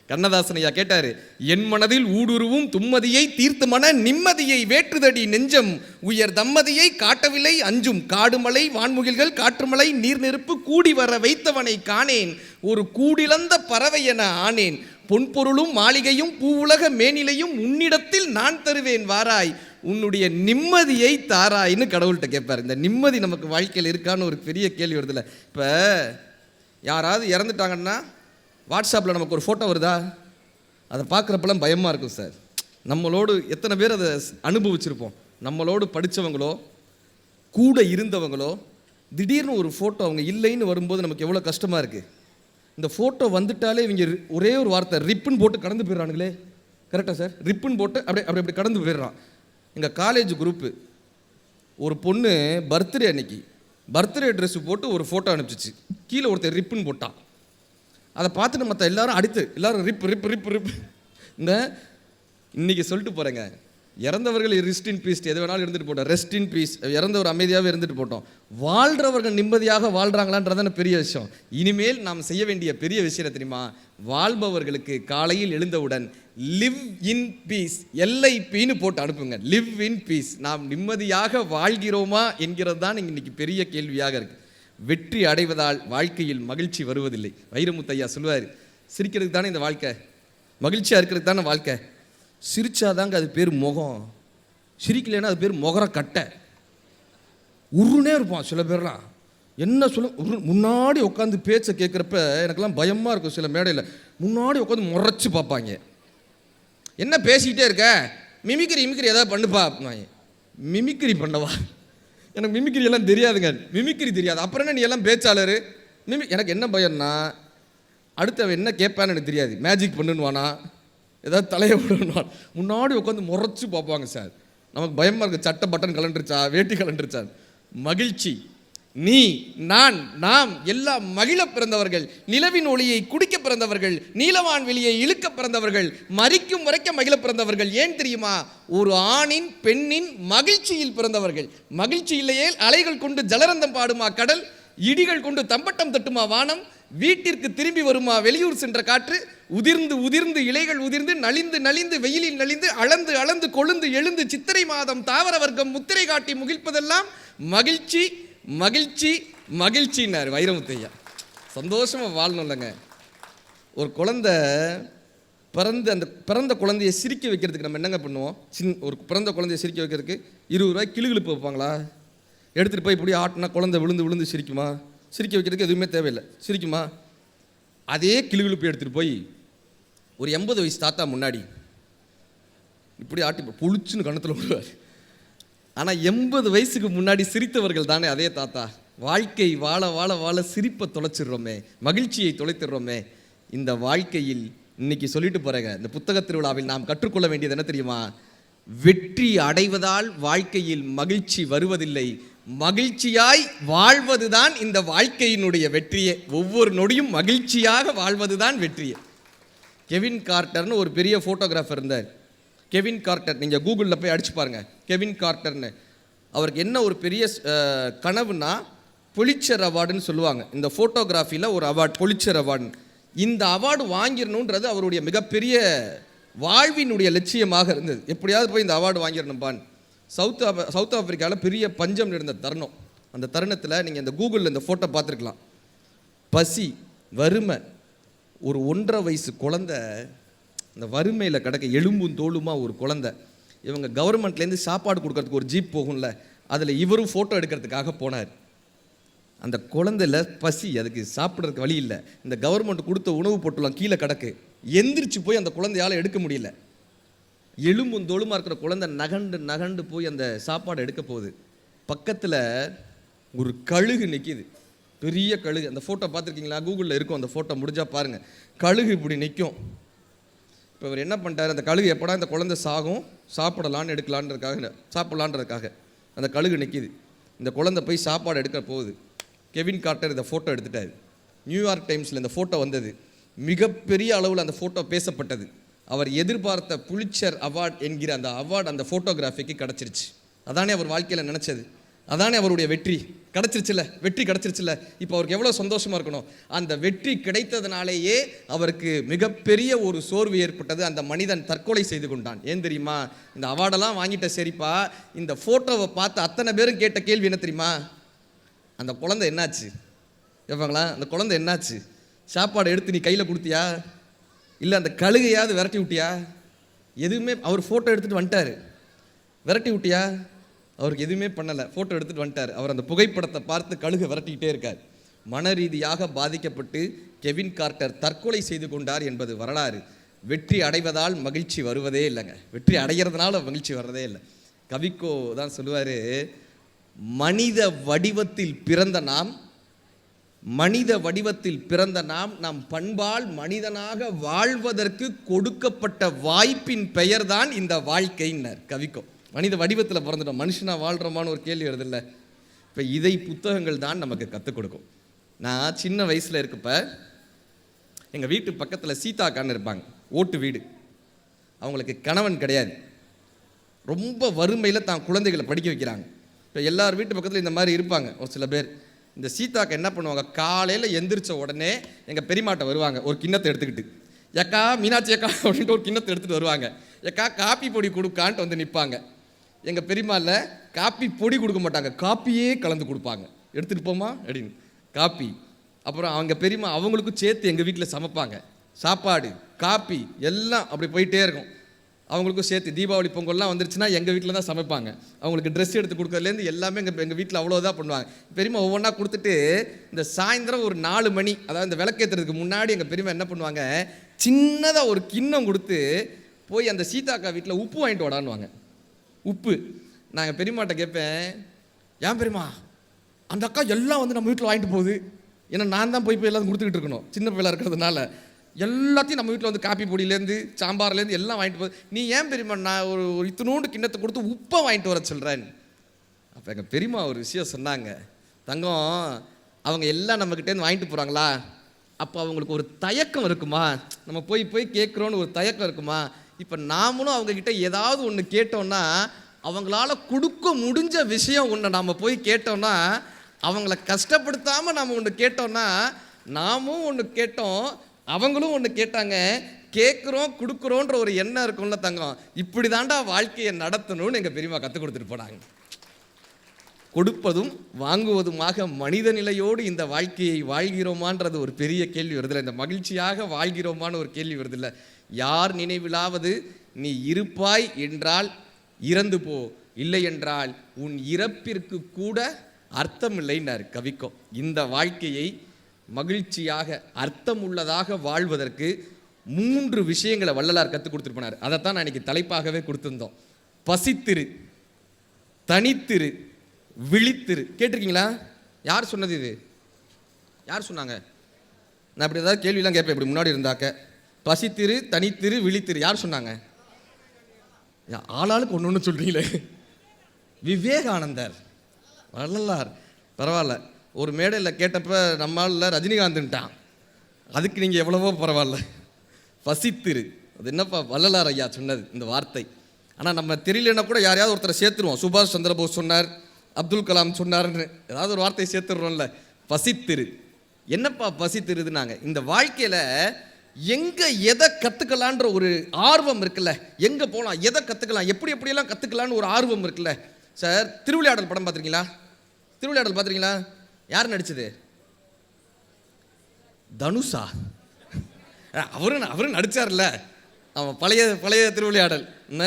கண்ணதாசன் ஐயா கேட்டார், என் மனதில் ஊடுருவும் தும்மதியை தீர்த்து மன நிம்மதியை வேற்றுதடி நெஞ்சம் உயர் தம்மதியை காட்டவில்லை அஞ்சும் காடுமலை வான்முகில்கள் காற்றுமலை நீர் நெருப்பு கூடி வர வைத்தவனை காணேன், ஒரு கூடிழந்த பறவை என ஆனேன், பொன்பொருளும் மாளிகையும் பூவுலக மேனிலையும் உன்னிடத்தில் நான் தருவேன் வாராய், உன்னுடைய நிம்மதியை தாராயின்னு கடவுள்கிட்ட கேட்பார். இந்த நிம்மதி நமக்கு வாழ்க்கையில் இருக்கான்னு ஒரு பெரிய கேள்வி வருதுல்ல. இப்போ யாராவது இறந்துட்டாங்கன்னா வாட்ஸ்அப்பில் நமக்கு ஒரு ஃபோட்டோ வருதா, அதை பார்க்குறப்பெல்லாம் பயமாக இருக்கும் சார். நம்மளோடு எத்தனை பேர் அதை அனுபவிச்சிருப்போம். நம்மளோடு படித்தவங்களோ கூட இருந்தவங்களோ திடீர்னு ஒரு ஃபோட்டோ அவங்க இல்லைன்னு வரும்போது நமக்கு எவ்வளோ கஷ்டமாக இருக்குது. இந்த ஃபோட்டோ வந்துட்டாலே இவங்க ஒரே ஒரு வார்த்தை ரிப்புன்னு போட்டு கடந்து போயிடறானுங்களே. கரெக்டாக சார்? ரிப்புன்னு போட்டு அப்படி கடந்து போயிடுறான். எங்கள் காலேஜ் குரூப்பு ஒரு பொண்ணு பர்த்டே அன்னைக்கு பர்த்டே ட்ரெஸ்ஸு போட்டு ஒரு ஃபோட்டோ அனுப்பிச்சிச்சு. கீழே ஒருத்தர் ரிப்புன்னு போட்டான். அதை பார்த்துட்டு மற்ற எல்லாரும் ரிப் இந்த இன்றைக்கி சொல்லிட்டு போகிறேங்க, இறந்தவர்கள் ரெஸ்ட் இன் பீஸ், எது வேணாலும் இருந்துட்டு போட்டோம், ரெஸ்ட் இன் பீஸ், இறந்தவர் அமைதியாகவே இருந்துட்டு போட்டோம். வாழ்கிறவர்கள் நிம்மதியாக வாழ்கிறாங்களான்றதான பெரிய விஷயம். இனிமேல் நாம் செய்ய வேண்டிய பெரிய விஷயம் தெரியுமா? வாழ்பவர்களுக்கு காலையில் எழுந்தவுடன் லிவ் இன் பீஸ், LIPன்னு போட்டு அனுப்புங்க. Live in peace. நாம் நிம்மதியாக வாழ்கிறோமா என்கிறது தான் இன்னைக்கு பெரிய கேள்வியாக இருக்குது. வெற்றி அடைவதால் வாழ்க்கையில் மகிழ்ச்சி வருவதில்லை. வைரமுத்தையா சொல்லுவார், சிரிக்கிறதுக்கு தானே இந்த வாழ்க்கை, மகிழ்ச்சியாக இருக்கிறதுக்கு தானே வாழ்க்கை. சிரிச்சாதாங்க அது பேர் முகம், சிரிக்கலைன்னா அது பேர் முகர கட்டை. உருனே இருப்பான் சில பேர்லாம். என்ன சொல்ல, முன்னாடி உட்காந்து பேச்சை கேட்குறப்ப எனக்கெல்லாம் பயமாக இருக்கும். சில மேடையில் முன்னாடி உட்காந்து முறைச்சி பார்ப்பாங்க, என்ன பேசிக்கிட்டே இருக்க, மிமிக்ரி ஏதாவது பண்ணுப்பா அப்படின்னாங்க. மிமிக்ரி பண்ணவா? எனக்கு மிமிக்ரி எல்லாம் தெரியாதுங்க, மிமிக்ரி தெரியாது. அப்புறம் என்ன நீ எல்லாம் பேச்சாளர்? எனக்கு என்ன பயம்னா, அடுத்தவன் என்ன கேட்பான்னு எனக்கு தெரியாது. மேஜிக் பண்ணுவானா, ஏதாவது தலையை விடுவான். முன்னாடி உட்காந்து முறைச்சி பார்ப்பாங்க சார். நமக்கு பயமாக இருக்குது, சட்டை பட்டன் கலண்டுருச்சா, வேட்டி கலண்டுருச்சா. மகிழ்ச்சி, நீ நான் நாம் எல்லாம் மகிழ பிறந்தவர்கள், நிலவின் ஒளியை குடிக்க பிறந்தவர்கள், நீலவான் வெளியை இழுக்க பிறந்தவர்கள், மரிக்கும் வரைக்கும் மகிழ பிறந்தவர்கள். ஏன் தெரியுமா? ஒரு ஆணின் பெண்ணின் மகிழ்ச்சியில் பிறந்தவர்கள். மகிழ்ச்சி இல்லையே அலைகள் கொண்டு ஜலரந்தம் பாடுமா கடல், இடிகள் கொண்டு தம்பட்டம் தட்டுமா வானம், வீட்டிற்கு திரும்பி வருமா வெளியூர் சென்ற காற்று, உதிர்ந்து உதிர்ந்து இலைகள் உதிர்ந்து நலிந்து நலிந்து வெயிலில் நலிந்து அளந்து அளந்து கொழுந்து எழுந்து சித்திரை மாதம் தாவர வர்க்கம் முத்திரை காட்டி முகிழ்ப்பதெல்லாம் மகிழ்ச்சி மகிழ்ச்சி மகிழ்ச்சின்னார் வைரமுத்தையா. சந்தோஷமாக வாழணும் இல்லைங்க. ஒரு குழந்தை அந்த பிறந்த குழந்தைய சிரிக்க வைக்கிறதுக்கு நம்ம என்னங்க பண்ணுவோம்? ஒரு பிறந்த குழந்தைய சிரிக்க வைக்கிறதுக்கு 20 ரூபாய் கிளுகிழுப்பு வைப்பாங்களா? எடுத்துகிட்டு போய் இப்படி ஆட்டினா குழந்தை விழுந்து விழுந்து சிரிக்குமா? சிரிக்க வைக்கிறதுக்கு எதுவுமே தேவையில்லை, சிரிக்குமா? அதே கிளுகிழுப்பு எடுத்துகிட்டு போய் ஒரு 80 வயசு தாத்தா முன்னாடி இப்படி ஆட்டி புளிச்சுன்னு கணத்தில் விடுவார். ஆனால் 80 வயசுக்கு முன்னாடி சிரித்தவர்கள் தானே அதே தாத்தா. வாழ்க்கை வாழ வாழ வாழ சிரிப்பை தொலைச்சிடுறோமே, மகிழ்ச்சியை தொலைத்திடுறோமே. இந்த வாழ்க்கையில் இன்னைக்கு சொல்லிட்டு போகிறேங்க, இந்த புத்தக திருவிழாவில் நாம் கற்றுக்கொள்ள வேண்டியது என்ன தெரியுமா? வெற்றி அடைவதால் வாழ்க்கையில் மகிழ்ச்சி வருவதில்லை, மகிழ்ச்சியாய் வாழ்வதுதான் இந்த வாழ்க்கையினுடைய வெற்றியே. ஒவ்வொரு நொடியும் மகிழ்ச்சியாக வாழ்வதுதான் வெற்றியே. கெவின் கார்ட்டர்னு ஒரு பெரிய ஃபோட்டோகிராஃபர் இருந்தார். கெவின் கார்ட்டர், நீங்கள் கூகுளில் போய் அடிச்சு பாருங்கள் கெவின் கார்ட்டர்னு. அவருக்கு என்ன ஒரு பெரிய கனவுன்னா பொலிச்சர் அவார்டுன்னு சொல்லுவாங்க. இந்த ஃபோட்டோகிராஃபியில் ஒரு அவார்டு, பொலிச்சர் அவார்டு. இந்த அவார்டு வாங்கிடணுன்றது அவருடைய மிகப்பெரிய வாழ்வினுடைய லட்சியமாக இருந்தது. எப்படியாவது போய் இந்த அவார்டு வாங்கிடணும்பான். சவுத் ஆப்பிரிக்காவில் பெரிய பஞ்சம் இருந்த தருணம். அந்த தருணத்தில் நீங்கள் இந்த கூகுளில் இந்த ஃபோட்டோ பார்த்துருக்கலாம். பசி, வறுமை, ஒரு 1.5 வயசு குழந்தை இந்த வறுமையில் கிடக்க எலும்பும் தோலுமா ஒரு குழந்தை. இவங்க கவர்மெண்ட்லேருந்து சாப்பாடு கொடுக்கறதுக்கு ஒரு ஜீப் போகும்ல, அதில் இவரும் ஃபோட்டோ எடுக்கிறதுக்காக போனார். அந்த குழந்தையில் பசி, அதுக்கு சாப்பிட்றதுக்கு வழி இல்லை. இந்த கவர்மெண்ட் கொடுத்த உணவு பொட்டலாம் கீழே கிடக்கு. எந்திரிச்சு போய் அந்த குழந்தையால் எடுக்க முடியல. எலும்பும் தோலுமா இருக்கிற குழந்தை நகண்டு நகண்டு போய் அந்த சாப்பாடு எடுக்க போகுது. பக்கத்தில் ஒரு கழுகு நிற்கிது, பெரிய கழுகு. அந்த ஃபோட்டோ பார்த்துருக்கீங்களா? கூகுளில் இருக்கும், அந்த ஃபோட்டோ முடிஞ்சால் பாருங்கள். கழுகு இப்படி நிற்கும். இப்போ அவர் என்ன பண்ணிட்டார், அந்த கழுகு எப்படா இந்த குழந்தை சாகும் சாப்பிடலான்னு சாப்பிட்லான்றதுக்காக அந்த கழுகு நிற்கிது. இந்த குழந்தை போய் சாப்பாடு எடுக்க போகுது. கெவின் கார்ட்டர் இந்த ஃபோட்டோ எடுத்துட்டார். நியூயார்க் டைம்ஸில் இந்த ஃபோட்டோ வந்தது. மிகப்பெரிய அளவில் அந்த ஃபோட்டோ பேசப்பட்டது. அவர் எதிர்பார்த்த புலிட்சர் அவார்டு என்கிற அந்த அவார்டு அந்த ஃபோட்டோகிராஃபிக்கு கிடச்சிருச்சு. அதானே அவர் வாழ்க்கையில் நினச்சது, அதானே அவருடைய வெற்றி. கிடச்சிருச்சுல, வெற்றி கிடச்சிருச்சுல. இப்போ அவருக்கு எவ்வளோ சந்தோஷமாக இருக்கணும். அந்த வெற்றி கிடைத்ததுனாலேயே அவருக்கு மிகப்பெரிய ஒரு சோர்வு ஏற்பட்டது. அந்த மனிதன் தற்கொலை செய்து கொண்டான். ஏன் தெரியுமா? இந்த அவார்டெல்லாம் வாங்கிட்ட சரிப்பா, இந்த ஃபோட்டோவை பார்த்து அத்தனை பேரும் கேட்ட கேள்வி என்ன தெரியுமா? அந்த குழந்தை என்னாச்சு கேட்பாங்களா? அந்த குழந்தை என்னாச்சு? சாப்பாடு எடுத்து நீ கையில் கொடுத்தியா, இல்லை அந்த கழுகையாவது விரட்டி விட்டியா? எதுவுமே. அவர் ஃபோட்டோ எடுத்துகிட்டு வந்துட்டார். விரட்டி விட்டியா? அவருக்கு எதுவுமே பண்ணலை, ஃபோட்டோ எடுத்துகிட்டு வந்துட்டார். அவர் அந்த புகைப்படத்தை பார்த்து கழுகை விரட்டிக்கிட்டே இருக்கார். மன ரீதியாக பாதிக்கப்பட்டு கெவின் கார்ட்டர் தற்கொலை செய்து கொண்டார் என்பது வரலாறு. வெற்றி அடைவதால் மகிழ்ச்சி வருவதே இல்லைங்க, வெற்றி அடைகிறதுனால மகிழ்ச்சி வர்றதே இல்லை. கவிக்கோ தான் சொல்லுவார், மனித வடிவத்தில் பிறந்த நாம் நம் பண்பால் மனிதனாக வாழ்வதற்கு கொடுக்கப்பட்ட வாய்ப்பின் பெயர் தான் இந்த வாழ்க்கைன்னர் கவிக்கோ. மனித வடிவத்தில் பிறந்துட்டோம், மனுஷனாக வாழ்கிறோமான்னு ஒரு கேள்வி வருது இல்லை? இப்போ இதை புத்தகங்கள் தான் நமக்கு கற்றுக் கொடுக்கும். நான் சின்ன வயசில் இருக்கப்ப எங்கள் வீட்டு பக்கத்தில் சீதாக்கான்னு இருப்பாங்க, ஓட்டு வீடு. அவங்களுக்கு கணவன் கிடையாது, ரொம்ப வறுமையில் தான் குழந்தைகளை படிக்க வைக்கிறாங்க. இப்போ எல்லார் வீட்டு பக்கத்தில் இந்த மாதிரி இருப்பாங்க ஒரு சில பேர். இந்த சீதாக்கா என்ன பண்ணுவாங்க, காலையில் எந்திரிச்ச உடனே எங்கள் பெரியமாட்ட வருவாங்க ஒரு கிண்ணத்தை எடுத்துக்கிட்டு. எக்கா மீனாட்சி அக்கா அப்படின்ட்டு ஒரு கிண்ணத்தை எடுத்துகிட்டு வருவாங்க. எக்கா காப்பி பொடி கொடுக்கான்ட்டு வந்து நிற்பாங்க. எங்கள் பெரியமாவில் காப்பி பொடி கொடுக்க மாட்டாங்க, காப்பியே கலந்து கொடுப்பாங்க. எடுத்துகிட்டு போமா அப்படின்னு காப்பி. அப்புறம் அவங்க பெரியமா அவங்களுக்கும் சேர்த்து எங்கள் வீட்டில் சமைப்பாங்க. சாப்பாடு, காப்பி எல்லாம் அப்படி போயிட்டே இருக்கும். அவங்களுக்கும் சேர்த்து தீபாவளி பொங்கல்லாம் வந்துருச்சுன்னா எங்கள் வீட்டில் தான் சமைப்பாங்க. அவங்களுக்கு ட்ரெஸ் எடுத்து கொடுக்கறதுலேருந்து எல்லாமே எங்கள் வீட்டில் அவ்வளோதான் பண்ணுவாங்க. பெரியமா ஒவ்வொன்றா கொடுத்துட்டு இந்த சாயந்தரம் ஒரு 4 மணி, அதாவது இந்த விளக்கேற்றுறதுக்கு முன்னாடி எங்கள் பெரியமா என்ன பண்ணுவாங்க, சின்னதாக ஒரு கிண்ணம் கொடுத்து போய் அந்த சீதாக்கா வீட்டில் உப்பு வாங்கிட்டு வாடான்னுவாங்க. உப்பு. நான் எங்கள் பெரியமாட்ட கேட்பேன், ஏன் பெரியமா அந்த அக்கா எல்லாம் வந்து நம்ம வீட்டில் வாங்கிட்டு போகுது, ஏன்னா நான் தான் போய் எல்லாம் கொடுத்துக்கிட்டு இருக்கணும், சின்ன பிள்ளை இருக்கிறதுனால எல்லாத்தையும் நம்ம வீட்டில் வந்து காப்பி பொடியிலேருந்து சாம்பார்லேருந்து எல்லாம் வாங்கிட்டு போகுது, நீ ஏன் பெரியமா நான் ஒரு இத்தினோண்டு கிண்ணத்தை கொடுத்து உப்பை வாங்கிட்டு வர சொல்கிறேன். அப்போ எங்கள் பெரியமா ஒரு விஷயம் சொன்னாங்க, தங்கம் அவங்க எல்லாம் நம்மக்கிட்டேருந்து வாங்கிட்டு போகிறாங்களா, அப்போ அவங்களுக்கு ஒரு தயக்கம் இருக்குமா, நம்ம போய் கேட்குறோன்னு ஒரு தயக்கம் இருக்குமா. இப்போ நாமளும் அவங்கக்கிட்ட ஏதாவது ஒன்று கேட்டோம்னா, அவங்களால கொடுக்க முடிஞ்ச விஷயம் ஒன்று நாம் போய் கேட்டோம்னா, அவங்கள கஷ்டப்படுத்தாமல் நாம் ஒன்று கேட்டோம்னா, நாமும் ஒன்று கேட்டோம் அவங்களும் ஒன்று கேட்டாங்க, கேட்குறோம் கொடுக்குறோன்ற ஒரு எண்ணம் இருக்கும்ல தங்கம். இப்படி தாண்டா வாழ்க்கையை நடத்தணும்னு எங்கள் பெரியம்மா கற்றுக் கொடுத்துட்டு போனாங்க. கொடுப்பதும் வாங்குவதுமாக மனித நிலையோடு இந்த வாழ்க்கையை வாழ்கிறோமான்றது ஒரு பெரிய கேள்வி வருதில்லை. இந்த மகிழ்ச்சியாக வாழ்கிறோமான்னு ஒரு கேள்வி வருதில்லை. யார் நினைவிலாவது நீ இருப்பாய் என்றால் இறந்து போ, இல்லை என்றால் உன் இறப்பிற்கு கூட அர்த்தமில்லைன்னார் கவிக்கோ. இந்த வாழ்க்கையை மகிழ்ச்சியாக அர்த்தமுள்ளதாக வாழ்வதற்கு 3 விஷயங்களை வள்ளலார் கற்றுக் கொடுத்துட்டு போனார். அதைத்தான் நான் இன்னைக்கு தலைப்பாகவே கொடுத்துருந்தோம். பசித்திரு, தனித்திரு, விழித்திரு. கேட்டிருக்கீங்களா? யார் சொன்னது இது? யார் சொன்னாங்க? நான் அப்படி ஏதாவது கேள்வியெல்லாம் கேட்பேன் இப்படி முன்னாடி இருந்தாக்க. பசித்திரு, தனித்திரு, விழித்திரு யார் சொன்னாங்க? ஆளாளுக்கு ஒன்று ஒன்று சொல்றீங்களே. விவேகானந்தர், வள்ளலார். பரவாயில்ல, ஒரு மேடையில் கேட்டப்ப நம்மால் ரஜினிகாந்த்ன்ட்டான், அதுக்கு நீங்கள் எவ்வளவோ பரவாயில்ல. பசித்திரு, அது என்னப்பா வள்ளலார் ஐயா சொன்னது இந்த வார்த்தை. ஆனால் நம்ம தெரியலன்னா கூட யாரையாவது ஒருத்தரை சேர்த்துருவோம். சுபாஷ் சந்திரபோஸ் சொன்னார், அப்துல் கலாம் சொன்னார்னு ஏதாவது ஒரு வார்த்தையை சேர்த்துடுறோம்ல. பசித்திரு, என்னப்பா பசித்திருதுனாங்க. இந்த வாழ்க்கையில் எங்கே எதை கற்றுக்கலான்ற ஒரு ஆர்வம் இருக்குல்ல, எங்கே போகலாம், எதை கற்றுக்கலாம், எப்படியெல்லாம் கற்றுக்கலான்னு ஒரு ஆர்வம் இருக்குல்ல. சார், திருவிளையாடல் படம் பார்த்துருக்கீங்களா? திருவிளையாடல் பார்த்துருக்கீங்களா? யார் நடிச்சது? தனுஷா? அவரும் நடிச்சார்ல. அவன் பழைய திருவிளையாடல் என்ன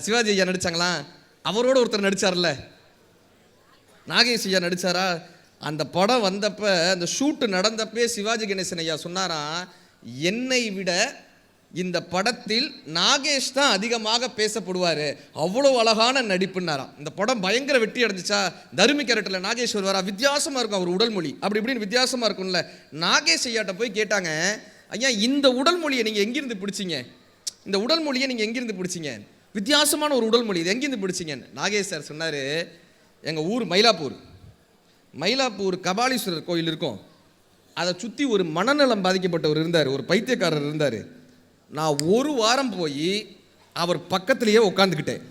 சிவாஜி ஐயா நடிச்சாங்களா? அவரோட ஒருத்தர் நடிச்சார்ல, நாகேஷ் ஐயா நடிச்சாரா? அந்த படம் வந்தப்ப, அந்த ஷூட்டு நடந்தப்பே சிவாஜி கணேசன் ஐயா சொன்னாராம், என்னை விட இந்த படத்தில் நாகேஷ் தான் அதிகமாக பேசப்படுவார், அவ்வளோ அழகான நடிப்புன்னாராம். இந்த படம் பயங்கர வெற்றி அடைஞ்சிச்சா. தருமி கேரக்டரில் நாகேஷ் வருவாரா, வித்தியாசமாக இருக்கும் அவர் உடல் மொழி, அப்படி இப்படின்னு வித்தியாசமாக இருக்கும்ல. நாகேஷ் ஐயாட்ட போய் கேட்டாங்க, ஐயா இந்த உடல் மொழியை நீங்கள் எங்கிருந்து பிடிச்சிங்க? இந்த உடல் மொழியை நீங்கள் எங்கிருந்து பிடிச்சிங்க? வித்தியாசமான ஒரு உடல் மொழி, இது எங்கிருந்து பிடிச்சிங்க? நாகேஷ் சார் சொன்னார், எங்கள் ஊர் மயிலாப்பூர் கபாலீஸ்வரர் கோயில் இருக்கும், அதை சுற்றி ஒரு மனநலம் பாதிக்கப்பட்டவர் இருந்தார், ஒரு பைத்தியக்காரர் இருந்தார். நான் ஒரு வாரம் போய் அவர் பக்கத்துலேயே உட்காந்துக்கிட்டேன்.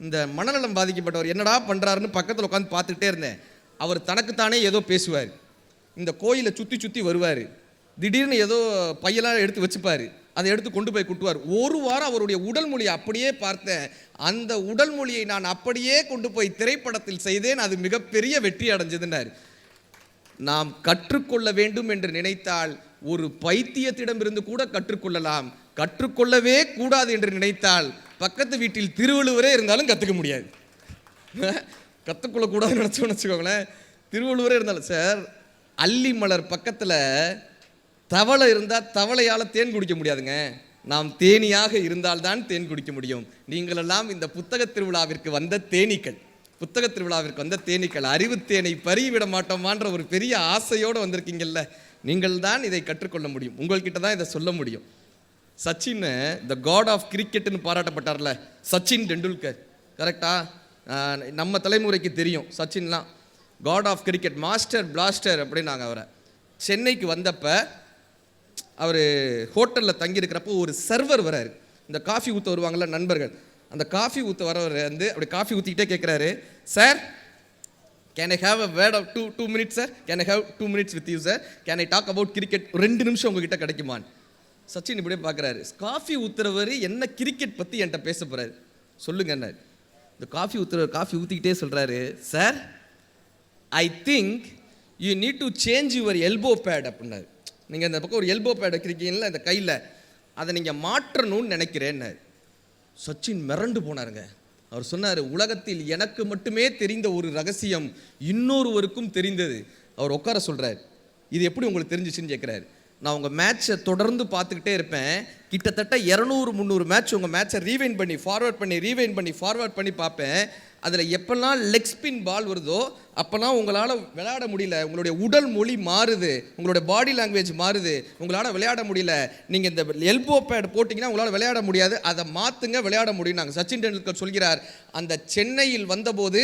இந்த மனநலம் பாதிக்கப்பட்டவர் என்னடா பண்ணுறாருன்னு பக்கத்தில் உட்காந்து பார்த்துக்கிட்டே இருந்தேன். அவர் தனக்குத்தானே ஏதோ பேசுவார், இந்த கோயிலை சுற்றி வருவார், திடீர்னு ஏதோ பையெல்லாம் எடுத்து வச்சுப்பார், அதை எடுத்து கொண்டு போய் குட்டுவார். ஒரு வாரம் அவருடைய உடல் மொழியை அப்படியே பார்த்தேன். அந்த உடல் மொழியை நான் அப்படியே கொண்டு போய் திரைப்படத்தில் செய்தேன், அது மிகப்பெரிய வெற்றி அடைஞ்சதுன்னார். நாம் கற்றுக்கொள்ள வேண்டும் என்று நினைத்தால் ஒரு பைத்தியத்திடமிருந்து கூட கற்றுக்கொள்ளலாம். கற்றுக்கொள்ளவே கூடாது என்று நினைத்தால் பக்கத்து வீட்டில் திருவள்ளுவரே இருந்தாலும் கற்றுக்க முடியாது. கற்றுக்கொள்ளக்கூடாதுன்னு நினச்சோன்னு வச்சுக்கோங்களேன், திருவள்ளுவரே இருந்தாலும். சார், அல்லி மலர் பக்கத்தில் தவளை இருந்தால் தவளையால் தேன் குடிக்க முடியாதுங்க. நாம் தேனியாக இருந்தால்தான் தேன் குடிக்க முடியும். நீங்களெல்லாம் இந்த புத்தக திருவிழாவிற்கு வந்த தேனீக்கள், அறிவு தேனை பறிவிட மாட்டோமான்ற ஒரு பெரிய ஆசையோடு வந்திருக்கீங்கல்ல, நீங்கள் தான் இதை கற்றுக்கொள்ள முடியும். உங்கள்கிட்ட தான் இதை சொல்ல முடியும். சச்சின் த காட் ஆஃப் கிரிக்கெட்னு பாராட்டப்பட்டார்ல, சச்சின் டெண்டுல்கர். கரெக்டா? நம்ம தலைமுறைக்கு தெரியும் சச்சின்லாம். God of cricket, master blaster அப்படின்னாங்க அவரை. சென்னைக்கு வந்தப்போ அவர் ஹோட்டலில் தங்கியிருக்கிறப்போ ஒரு சர்வர் வராரு, இந்த காஃபி ஊற்ற வருவாங்கள்ல நண்பர்கள், அந்த காஃபி ஊற்ற வரவர் வந்து அப்படி காஃபி ஊற்றிக்கிட்டே கேட்குறாரு, sir can I have a word of two minutes sir, can I have 2 minutes with you sir, can I talk about cricket, 2 நிமிஷம் உங்ககிட்ட கிடைக்குமான்னு. சச்சின் இப்படியே பார்க்குறாரு, காஃபி ஊற்றுறவர் என்ன கிரிக்கெட் பற்றி என்கிட்ட பேச போகிறாரு, சொல்லுங்க என்ன. இந்த காஃபி ஊற்றுறவர் காஃபி ஊற்றிக்கிட்டே சொல்கிறாரு, sir I think you need to change your elbow pad அப்படின்னாரு. நீங்கள் இந்த பக்கம் ஒரு எல்போ பேட் வைக்கிறீங்களா இந்த கையில், அதை நீங்கள் மாற்றணும்னு நினைக்கிறேன்னு. சச்சின் மிரண்டு போனாருங்க. அவர் சொன்னார், உலகத்தில் எனக்கு மட்டுமே தெரிந்த ஒரு ரகசியம் இன்னொருவருக்கும் தெரிந்தது. அவர் உட்கார சொல்கிறார், இது எப்படி உங்களுக்கு தெரிஞ்சிச்சுன்னு கேட்குறாரு. நான் உங்கள் மேட்ச்சை தொடர்ந்து பார்த்துக்கிட்டே இருப்பேன், கிட்டத்தட்ட 200-300 மேட்ச் உங்கள் மேட்ச்சை ரீவைண்ட் பண்ணி ஃபார்வர்ட் பண்ணி பார்ப்பேன். அதில் எப்போல்லாம் லெக் ஸ்பின் பால் வருதோ அப்போல்லாம் உங்களால் விளையாட முடியல, உங்களுடைய உடல் மொழி மாறுது, உங்களுடைய பாடி லாங்குவேஜ் மாறுது, உங்களால் விளையாட முடியல. நீங்கள் இந்த எல்போ பேட் போட்டிங்கன்னா உங்களால் விளையாட முடியாது, அதை மாற்றுங்க, விளையாட முடியும். நாங்கள் சச்சின் டெண்டுல்கர் சொல்கிறார், அந்த சென்னையில் வந்தபோது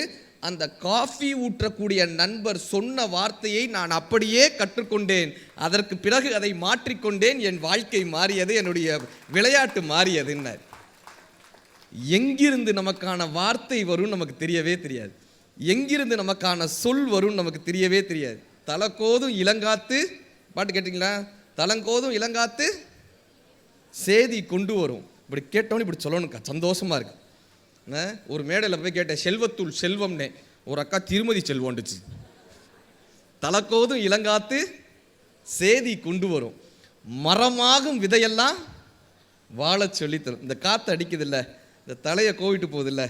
அந்த காஃபி ஊற்றக்கூடிய நண்பர் சொன்ன வார்த்தையை நான் அப்படியே கற்றுக்கொண்டேன். அதற்கு பிறகு அதை மாற்றிக்கொண்டேன், என் வாழ்க்கை மாறியது, என்னுடைய விளையாட்டு மாறியதுன்னார். எங்கிருந்து நமக்கான வார்த்தை வரும் நமக்கு தெரியவே தெரியாது, எங்கிருந்து நமக்கான சொல் வரும் நமக்கு தெரியவே தெரியாது. தலக்கோதும் இளங்காத்து பாட்டு கேட்டிங்களா? தலங்கோதும் இளங்காத்து சேதி கொண்டு வரும். இப்படி கேட்டோன்னு இப்படி சொல்லணும்க்கா, சந்தோஷமாக இருக்கு. ஒரு மேடையில் போய் கேட்டேன், செல்வத்துள் செல்வம்னே, ஒரு அக்கா திருமதி செல்வம்ண்டுச்சு. தலக்கோதும் இளங்காத்து சேதி கொண்டு வரும், மரமாகும் விதையெல்லாம் வாழ சொல்லித்தரும். இந்த காற்று அடிக்குதில்ல, இந்த தலையை கோவிட்டு போகுதில்ல,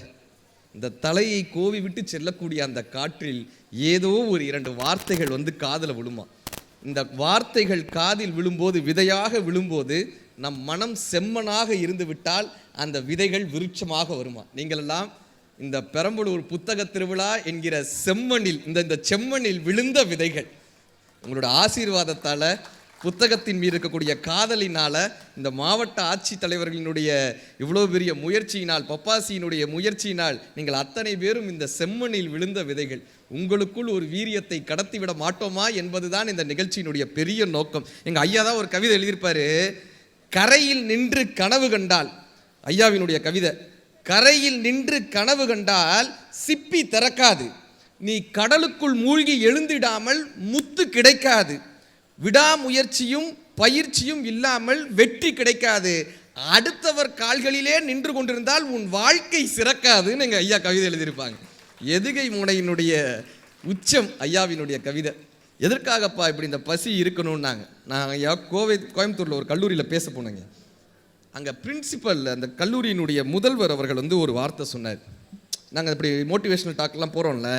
இந்த தலையை கோவி விட்டு செல்லக்கூடிய அந்த காற்றில் ஏதோ ஒரு 2 வார்த்தைகள் வந்து காதில் விழுமா. இந்த வார்த்தைகள் காதில் விழும்போது, விதையாக விழும்போது, நம் மனம் செம்மனாக இருந்து விட்டால் அந்த விதைகள் விருட்சமாக வருமா? நீங்கள் எல்லாம் இந்த பெரம்பலூர் புத்தக திருவிழா என்கிற செம்மண்ணில், இந்த செம்மண்ணில் விழுந்த விதைகள். உங்களோட ஆசீர்வாதத்தால், புத்தகத்தின் மீது இருக்கக்கூடிய காதலினால, இந்த மாவட்ட ஆட்சித்தலைவர்களினுடைய இவ்வளோ பெரிய முயற்சியினால், பப்பாசியினுடைய முயற்சியினால், நீங்கள் அத்தனை பேரும் இந்த செம்மண்ணில் விழுந்த விதைகள். உங்களுக்குள் ஒரு வீரியத்தை கடத்திவிட மாட்டோமா என்பதுதான் இந்த நிகழ்ச்சியினுடைய பெரிய நோக்கம். எங்கள் ஐயா தான் ஒரு கவிதை எழுதியிருப்பாரு, கரையில் நின்று கனவு கண்டால். ஐயாவினுடைய கவிதை, கரையில் நின்று கனவு கண்டால் சிப்பி திறக்காது, நீ கடலுக்குள் மூழ்கி எழுந்திடாமல் முத்து கிடைக்காது, விடாமுயற்சியும் பயிற்சியும் இல்லாமல் வெற்றி கிடைக்காது, அடுத்தவர் கால்களிலே நின்று கொண்டிருந்தால் உன் வாழ்க்கை சிறக்காதுன்னு எங்கள் ஐயா கவிதை எழுதியிருப்பாங்க. எதுகை முனையினுடைய உச்சம் ஐயாவினுடைய கவிதை. எதற்காகப்பா இப்படி இந்த பசி இருக்கணும்னாங்க. நான் ஐயா கோயம்புத்தூரில் ஒரு கல்லூரியில் பேச போனேங்க. அங்கே பிரின்சிபல், அந்த கல்லூரியினுடைய முதல்வர் அவர்கள் ஒரு வார்த்தை சொன்னார். நாங்கள் இப்படி மோட்டிவேஷனல் டாக்லாம் போகிறோம்ல,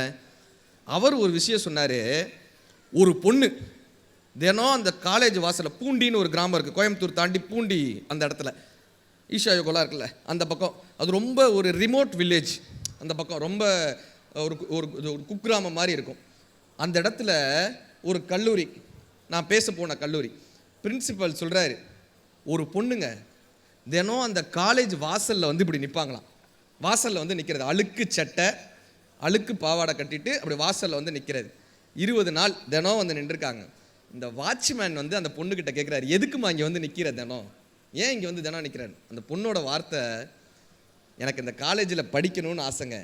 அவர் ஒரு விஷயம் சொன்னார். ஒரு பொண்ணு தினம் அந்த காலேஜ் வாசலில், பூண்டின்னு ஒரு கிராமம் இருக்குது, கோயம்புத்தூர் தாண்டி பூண்டி அந்த இடத்துல ஈஷா யோகோலாம் இருக்குல்ல அந்த பக்கம், அது ரொம்ப ஒரு ரிமோட் வில்லேஜ், அந்த பக்கம் ரொம்ப ஒரு குக்கிராமம் மாதிரி இருக்கும். அந்த இடத்துல ஒரு கல்லூரி, நான் பேச போன கல்லூரி, பிரின்சிபல் சொல்கிறாரு, ஒரு பொண்ணுங்க தினம் அந்த காலேஜ் வாசலில் இப்படி நிற்பாங்களாம். வாசலில் நிற்கிறது, அழுக்கு சட்டை அழுக்கு பாவாடை கட்டிட்டு அப்படி வாசலில் நிற்கிறது. 20 நாள் தினம் நின்றுருக்காங்க. இந்த வாட்ச்மேன் அந்த பொண்ணுக்கிட்ட கேட்குறாரு, எதுக்குமா இங்கே நிற்கிற தினம், ஏன் இங்கே தினம் நிற்கிறாரு? அந்த பொண்ணோட வார்த்தை, எனக்கு இந்த காலேஜில் படிக்கணும்னு ஆசைங்க,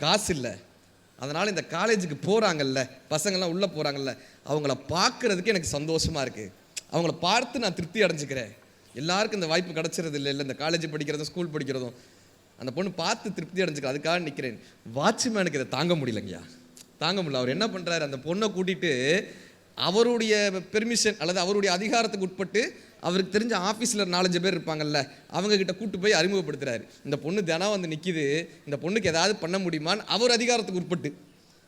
காசு இல்லை, அதனால் இந்த காலேஜுக்கு போகிறாங்கல்ல பசங்கள்லாம் உள்ளே போகிறாங்கல்ல, அவங்கள பார்க்குறதுக்கு எனக்கு சந்தோஷமாக இருக்குது, அவங்கள பார்த்து நான் திருப்தி அடைஞ்சிக்கிறேன். எல்லாருக்கும் இந்த வாய்ப்பு கிடச்சிறது இல்லை, இந்த காலேஜ் படிக்கிறதும் ஸ்கூல் படிக்கிறதும். அந்த பொண்ணு பார்த்து திருப்தி அடைஞ்சிக்கிறேன், அதுக்காக நிற்கிறேன். வாட்ச்மேனுக்கு இதை தாங்க முடியலைங்கய்யா, தாங்க முடியல. அவர் என்ன பண்ணுறாரு, அந்த பொண்ணை கூட்டிகிட்டு அவருடைய பெர்மிஷன் அல்லது அவருடைய அதிகாரத்துக்கு உட்பட்டு அவருக்கு தெரிஞ்ச ஆஃபீஸில் 4-5 பேர் இருப்பாங்கல்ல, அவங்கக்கிட்ட கூப்பிட்டு போய் அறிமுகப்படுத்துகிறாரு. இந்த பொண்ணு தினம் நிற்கிது, இந்த பொண்ணுக்கு ஏதாவது பண்ண முடியுமான்னு அவர் அதிகாரத்துக்கு உட்பட்டு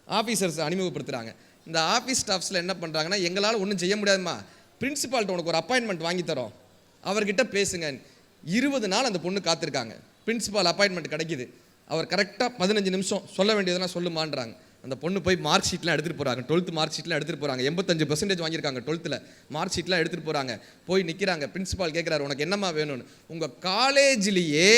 ஆஃபீஸர்ஸ் அறிமுகப்படுத்துகிறாங்க. இந்த ஆஃபீஸ் ஸ்டாஃப்ஸில் என்ன பண்ணுறாங்கன்னா, எங்களால் ஒன்றும் செய்ய முடியாதுமா, பிரின்சிபால்கிட்ட உனக்கு ஒரு அப்பாயின்மெண்ட் வாங்கி தரோம், அவர்கிட்ட பேசுங்க. 20 நாள் அந்த பொண்ணு காத்திருக்காங்க. பிரின்சிபால் அப்பாயின்மெண்ட் கிடைக்கிது. அவர் கரெக்டாக 15 நிமிஷம் சொல்ல வேண்டியதெல்லாம் சொல்லுமான்றாங்க. அந்த பொண்ணு போய் மார்க் ஷீட்லாம் எடுத்துகிட்டு போகிறாங்க, 12th மார்க் ஷீட்லாம் எடுத்துகிட்டு போகிறாங்க. 85% வாங்கியிருக்காங்க 12th மார்க் ஷீட்லாம் எடுத்துகிட்டு போகிறாங்க. போய் நிற்கிறாங்க. பிரின்சிபால் கேட்குறாரு, உனக்கு என்னம்மா வேணும்னு. உங்கள் காலேஜ்லேயே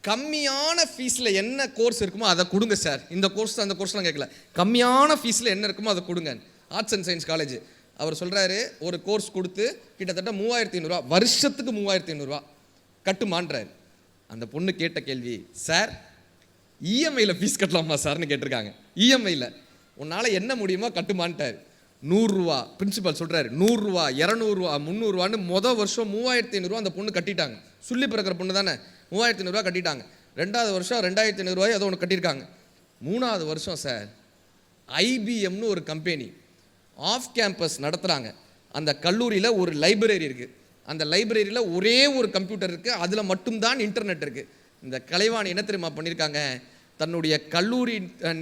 கம்மியான ஃபீஸில் என்ன கோர்ஸ் இருக்குமோ அதை கொடுங்க சார், இந்த கோர்ஸ் அந்த கோர்ஸ்லாம் கேட்கல, கம்மியான ஃபீஸில் என்ன இருக்குமோ அதை கொடுங்க. Arts and science college. அவர் சொல்கிறாரு, ஒரு கோர்ஸ் கொடுத்து கிட்டத்தட்ட 3500 ரூபா, வருஷத்துக்கு 3500 ரூபா கட்டுமான்றார். அந்த பொண்ணு கேட்ட கேள்வி, சார் இஎம்ஐயில் ஃபீஸ் கட்டலாமா சார்னு கேட்டிருக்காங்க. இஎம்ஐயில் உன்னால் என்ன முடியுமோ கட்டுமான்ட்டார். 100 ரூபா. பிரின்சிபல் சொல்கிறாரு, 100 ரூபா 200 ரூபா 300 ரூபான்னு மொதல் வருஷம் 3500 ரூபா அந்த பொண்ணு கட்டிட்டாங்க. சொல்லி பிறக்கிற பொண்ணு தானே, 3500 ரூபா கட்டிட்டாங்க. 2வது வருஷம் 2500 ரூபாய் ஏதோ ஒன்று கட்டியிருக்காங்க. 3வது வருஷம் சார் ஐபிஎம்னு ஒரு கம்பெனி ஆஃப் கேம்பஸ் நடத்துகிறாங்க. அந்த கல்லூரியில் ஒரு லைப்ரரி இருக்குது. அந்த லைப்ரரியில் ஒரே ஒரு கம்ப்யூட்டர் இருக்குது, அதில் மட்டும்தான் இன்டர்நெட் இருக்குது. இந்த கலைவாணி என்ன தெரியுமா பண்ணியிருக்காங்க, தன்னுடைய கல்லூரி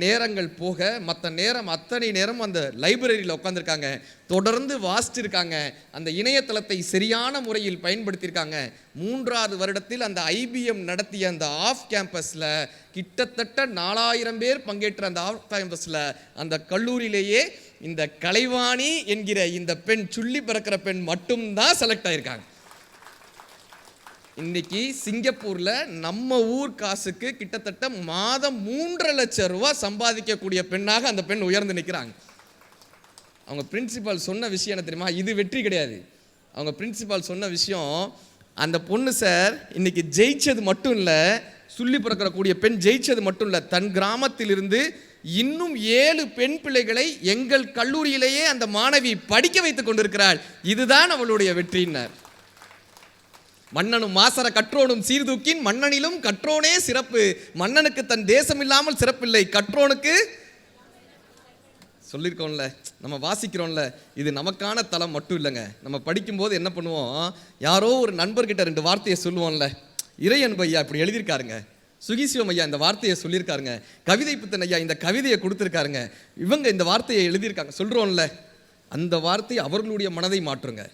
நேரங்கள் போக மற்ற நேரம் அத்தனை நேரம் அந்த லைப்ரரியில் உட்காந்துருக்காங்க, தொடர்ந்து வாசிச்சிருக்காங்க, அந்த இணையதளத்தை சரியான முறையில் பயன்படுத்தியிருக்காங்க. 3வது வருடத்தில் அந்த ஐபிஎம் நடத்திய அந்த ஆஃப் கேம்பஸில் கிட்டத்தட்ட 4000 பேர் பங்கேற்ற அந்த ஆஃப் கேம்பஸில் அந்த கல்லூரியிலேயே இந்த கலைவாணி என்கிற இந்த பெண், சுள்ளி பிறக்கிற பெண் மட்டும்தான் செலக்ட் ஆகியிருக்காங்க. இன்னைக்கு சிங்கப்பூரில் நம்ம ஊர் காசுக்கு கிட்டத்தட்ட மாதம் 3.5 லட்சம் ரூபா சம்பாதிக்கக்கூடிய பெண்ணாக அந்த பெண் உயர்ந்து நிற்கிறாங்க. அவங்க பிரின்சிபால் சொன்ன விஷயம் என்ன தெரியுமா, இது வெற்றி கிடையாது. அவங்க பிரின்சிபால் சொன்ன விஷயம், அந்த பொண்ணு சார் இன்னைக்கு ஜெயிச்சது மட்டும் இல்லை, சொல்லி பிறக்கக்கூடிய பெண் ஜெயிச்சது மட்டும் இல்லை, தன் கிராமத்திலிருந்து இன்னும் 7 பெண் பிள்ளைகளை எங்கள் கல்லூரியிலேயே அந்த மாணவி படிக்க வைத்துக் கொண்டிருக்கிறாள், இதுதான் அவளுடைய வெற்றியினர். மன்னனும் மாசர கற்றோனும் சீர்தூக்கின் மன்னனிலும் கற்றோனே சிறப்பு, மன்னனுக்கு தன் தேசம் இல்லாமல் சிறப்பில்லை, கற்றோனுக்கு. சொல்லியிருக்கோம்ல, நம்ம வாசிக்கிறோம்ல, இது நமக்கான தளம் மட்டும் இல்லைங்க. நம்ம படிக்கும்போது என்ன பண்ணுவோம், யாரோ ஒரு நண்பர்கிட்ட 2 வார்த்தையை சொல்லுவோம்ல, இறையன்பு ஐயா இப்படி எழுதியிருக்காருங்க, சுகிசிவம் ஐயா இந்த வார்த்தையை சொல்லியிருக்காருங்க, கவிதை புத்தன் ஐயா இந்த கவிதையை கொடுத்துருக்காருங்க, இவங்க இந்த வார்த்தையை எழுதியிருக்காங்க சொல்கிறோம்ல. அந்த வார்த்தை அவர்களுடைய மனதை மாற்றுங்க.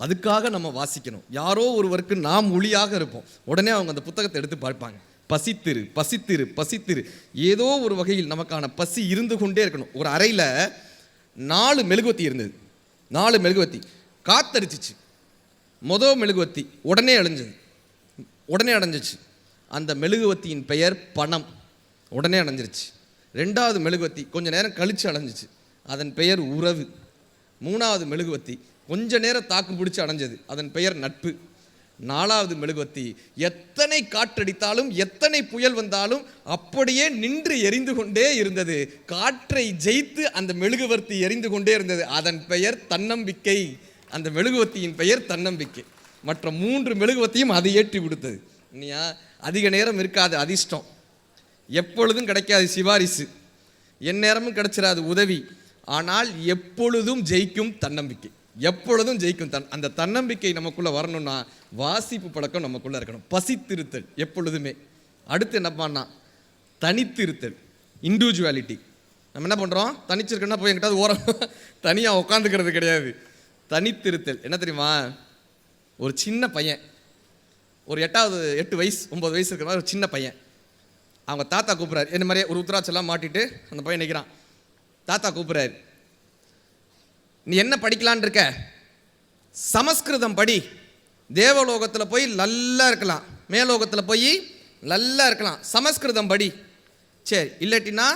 அதுக்காக நம்ம வாசிக்கணும். யாரோ ஒருவருக்கு நாம் ஒளியாக இருப்போம். உடனே அவங்க அந்த புத்தகத்தை எடுத்து பார்ப்பாங்க. பசித்திரு பசித்திரு பசித்திரு. ஏதோ ஒரு வகையில் நமக்கான பசி இருந்து கொண்டே இருக்கணும். ஒரு அறையில் 4 மெழுகுவத்தி இருந்தது. 4 மெழுகுவத்தி காத்தடிச்சிச்சு. மெழுகுவத்தி உடனே அடைஞ்சிச்சு. அந்த மெழுகுவத்தியின் பெயர் பணம். உடனே அடைஞ்சிருச்சு. 2வது மெழுகுவத்தி கொஞ்ச நேரம் கழிச்சு அடைஞ்சிச்சு. அதன் பெயர் உறவு. 3வது மெழுகுவத்தி கொஞ்ச நேரம் தாக்கு பிடிச்சி அடைஞ்சது. அதன் பெயர் நட்பு. 4வது மெழுகுவத்தி எத்தனை காற்றடித்தாலும் எத்தனை புயல் வந்தாலும் அப்படியே நின்று எரிந்து கொண்டே இருந்தது. காற்றை ஜெயித்து அந்த மெழுகுவர்த்தி எரிந்து கொண்டே இருந்தது. அதன் பெயர் தன்னம்பிக்கை. அந்த மெழுகுவத்தியின் பெயர் தன்னம்பிக்கை. மற்ற 3 மெழுகுவத்தியும் அது ஏற்றி கொடுத்தது. இல்லையா? அதிக நேரம் இருக்காது அதிர்ஷ்டம், எப்பொழுதும் கிடைக்காது சிபாரிசு, எந்நேரமும் கிடைச்சிடாது உதவி. ஆனால் எப்பொழுதும் ஜெயிக்கும் தன்னம்பிக்கை. எப்பொழுதும் ஜெயிக்கும். அந்த தன்னம்பிக்கை நமக்குள்ளே வரணும்னா வாசிப்பு பழக்கம் நமக்குள்ளே இருக்கணும். பசித்திருத்தல் எப்பொழுதுமே. அடுத்து என்ன பண்ணா? தனித்திருத்தல், இண்டிவிஜுவாலிட்டி. நம்ம என்ன பண்ணுறோம்? தனிச்சிருக்கோன்னா போய் எங்கிட்டாவது ஓரம் தனியாக உட்காந்துக்கிறது கிடையாது. தனித்திருத்தல் என்ன தெரியுமா? ஒரு சின்ன பையன், ஒரு 8 வயசு 9 வயசு இருக்கிற மாதிரி ஒரு சின்ன பையன், அவங்க தாத்தா கூப்பிட்றாரு. என்ன மாதிரியே ஒரு உத்தராட்செல்லாம் மாட்டிட்டு அந்த பையன் நிற்கிறான். தாத்தா கூப்பிட்றாரு, நீ என்ன படிக்கலான் இருக்க? சமஸ்கிருதம் படி, தேவலோகத்தில் போய் நல்லா இருக்கலாம், மேலோகத்தில் போய் நல்லா இருக்கலாம், சமஸ்கிருதம் படி. சரி, இல்லாட்டினா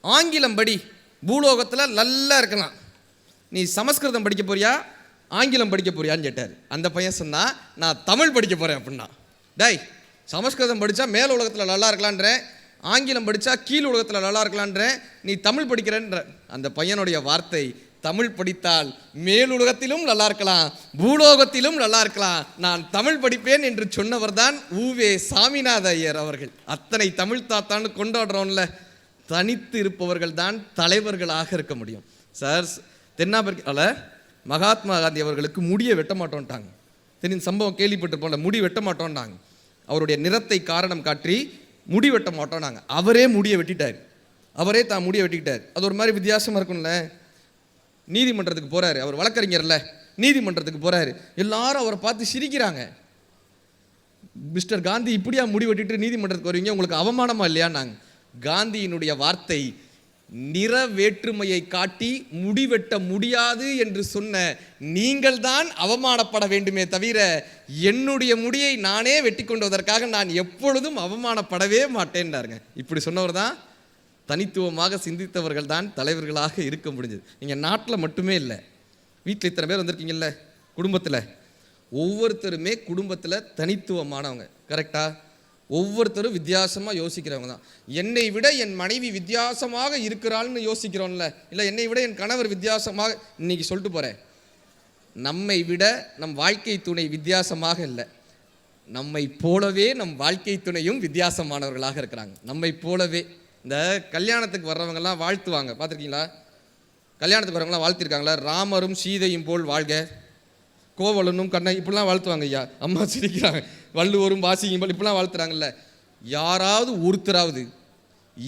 ஆங்கிலம் படி, பூலோகத்தில் நல்லா இருக்கலாம். நீ சமஸ்கிருதம் படிக்க போறியா ஆங்கிலம் படிக்க போறியான்னு கேட்டார். அந்த பையன் சொன்னா, நான் தமிழ் படிக்க போகிறேன் அப்படின்னா. டேய், சமஸ்கிருதம் படித்தா மேல் உலகத்தில் நல்லா இருக்கலான்றேன், ஆங்கிலம் படித்தா கீழ் உலகத்தில் நல்லா இருக்கலான்றேன், நீ தமிழ் படிக்கிறேன்ற. அந்த பையனுடைய வார்த்தை, தமிழ் படித்தால் மேலுலகத்திலும் நல்லா இருக்கலாம், பூலோகத்திலும் நல்லா இருக்கலாம், நான் தமிழ் படிப்பேன் என்று சொன்னவர் தான் உவே சாமிநாத ஐயர் அவர்கள். அத்தனை தமிழ் தாத்தான்னு கொண்டாடுறோம்ல. தனித்து இருப்பவர்கள் தான் தலைவர்களாக இருக்க முடியும். சார், தென்னாப்பிரிக்காவில் மகாத்மா காந்தி அவர்களுக்கு முடியை வெட்ட மாட்டோன்ட்டாங்க. தெரியும் சம்பவம் கேள்விப்பட்டிருப்போம்ல. முடி வெட்ட மாட்டோன்ட்டாங்க. அவருடைய நிறத்தை காரணம் காட்டி முடி வெட்ட மாட்டோம்னாங்க. அவரே முடியை வெட்டிட்டார். அவரே தான் முடியை வெட்டிக்கிட்டார். அது ஒரு மாதிரி வித்தியாசமாக இருக்கும்ல. நீதிமன்றத்துக்கு போகிறாரு. அவர் வழக்கறிஞர்ல, நீதிமன்றத்துக்கு போகிறாரு. எல்லாரும் அவரை பார்த்து சிரிக்கிறாங்க. மிஸ்டர் காந்தி, இப்படியா முடி வெட்டிட்டு நீதிமன்றத்துக்கு வருவீங்க, உங்களுக்கு அவமானமா இல்லையான்னாங்க. காந்தியினுடைய வார்த்தை, நிற வேற்றுமையை காட்டி முடிவெட்ட முடியாது என்று சொன்ன நீங்கள் தான் அவமானப்பட வேண்டுமே தவிர என்னுடைய முடியை நானே வெட்டி கொண்டுவதற்காக நான் எப்பொழுதும் அவமானப்படவே மாட்டேன்னாருங்க. இப்படி சொன்னவர் தான் தனித்துவமாக சிந்தித்தவர்கள் தான் தலைவர்களாக இருக்க முடிஞ்சது. நீங்கள் நாட்டில் மட்டுமே இல்லை, வீட்டில் இத்தனை பேர் வந்திருக்கீங்கல்ல, குடும்பத்தில் ஒவ்வொருத்தருமே குடும்பத்தில் தனித்துவமானவங்க. கரெக்டா? ஒவ்வொருத்தரும் வித்தியாசமாக யோசிக்கிறவங்க தான். என்னை விட என் மனைவி வித்தியாசமாக இருக்கிறாள்னு யோசிக்கிறோம்ல, இல்லை என்னை விட என் கணவர் வித்தியாசமாக. இன்னைக்கு சொல்லிட்டு போகிறேன், நம்மை விட நம் வாழ்க்கை துணை வித்தியாசமாக இல்லை, நம்மை போலவே நம் வாழ்க்கை துணையும் வித்தியாசமானவர்களாக இருக்கிறாங்க. நம்மை போலவே. இந்த கல்யாணத்துக்கு வர்றவங்கெல்லாம் வாழ்த்துவாங்க, பார்த்துருக்கீங்களா? கல்யாணத்துக்கு வரவங்களாம் வாழ்த்திருக்காங்களா? ராமரும் சீதையும் போல் வாழ்க, கோவலனும் கண்ணை, இப்படிலாம் வாழ்த்துவாங்க. ஐயா, அம்மா சிரிக்கிறாங்க. வள்ளுவரும் வாசியும் போல் இப்படிலாம் வாழ்த்துறாங்கல்ல. யாராவது ஒருத்தராவது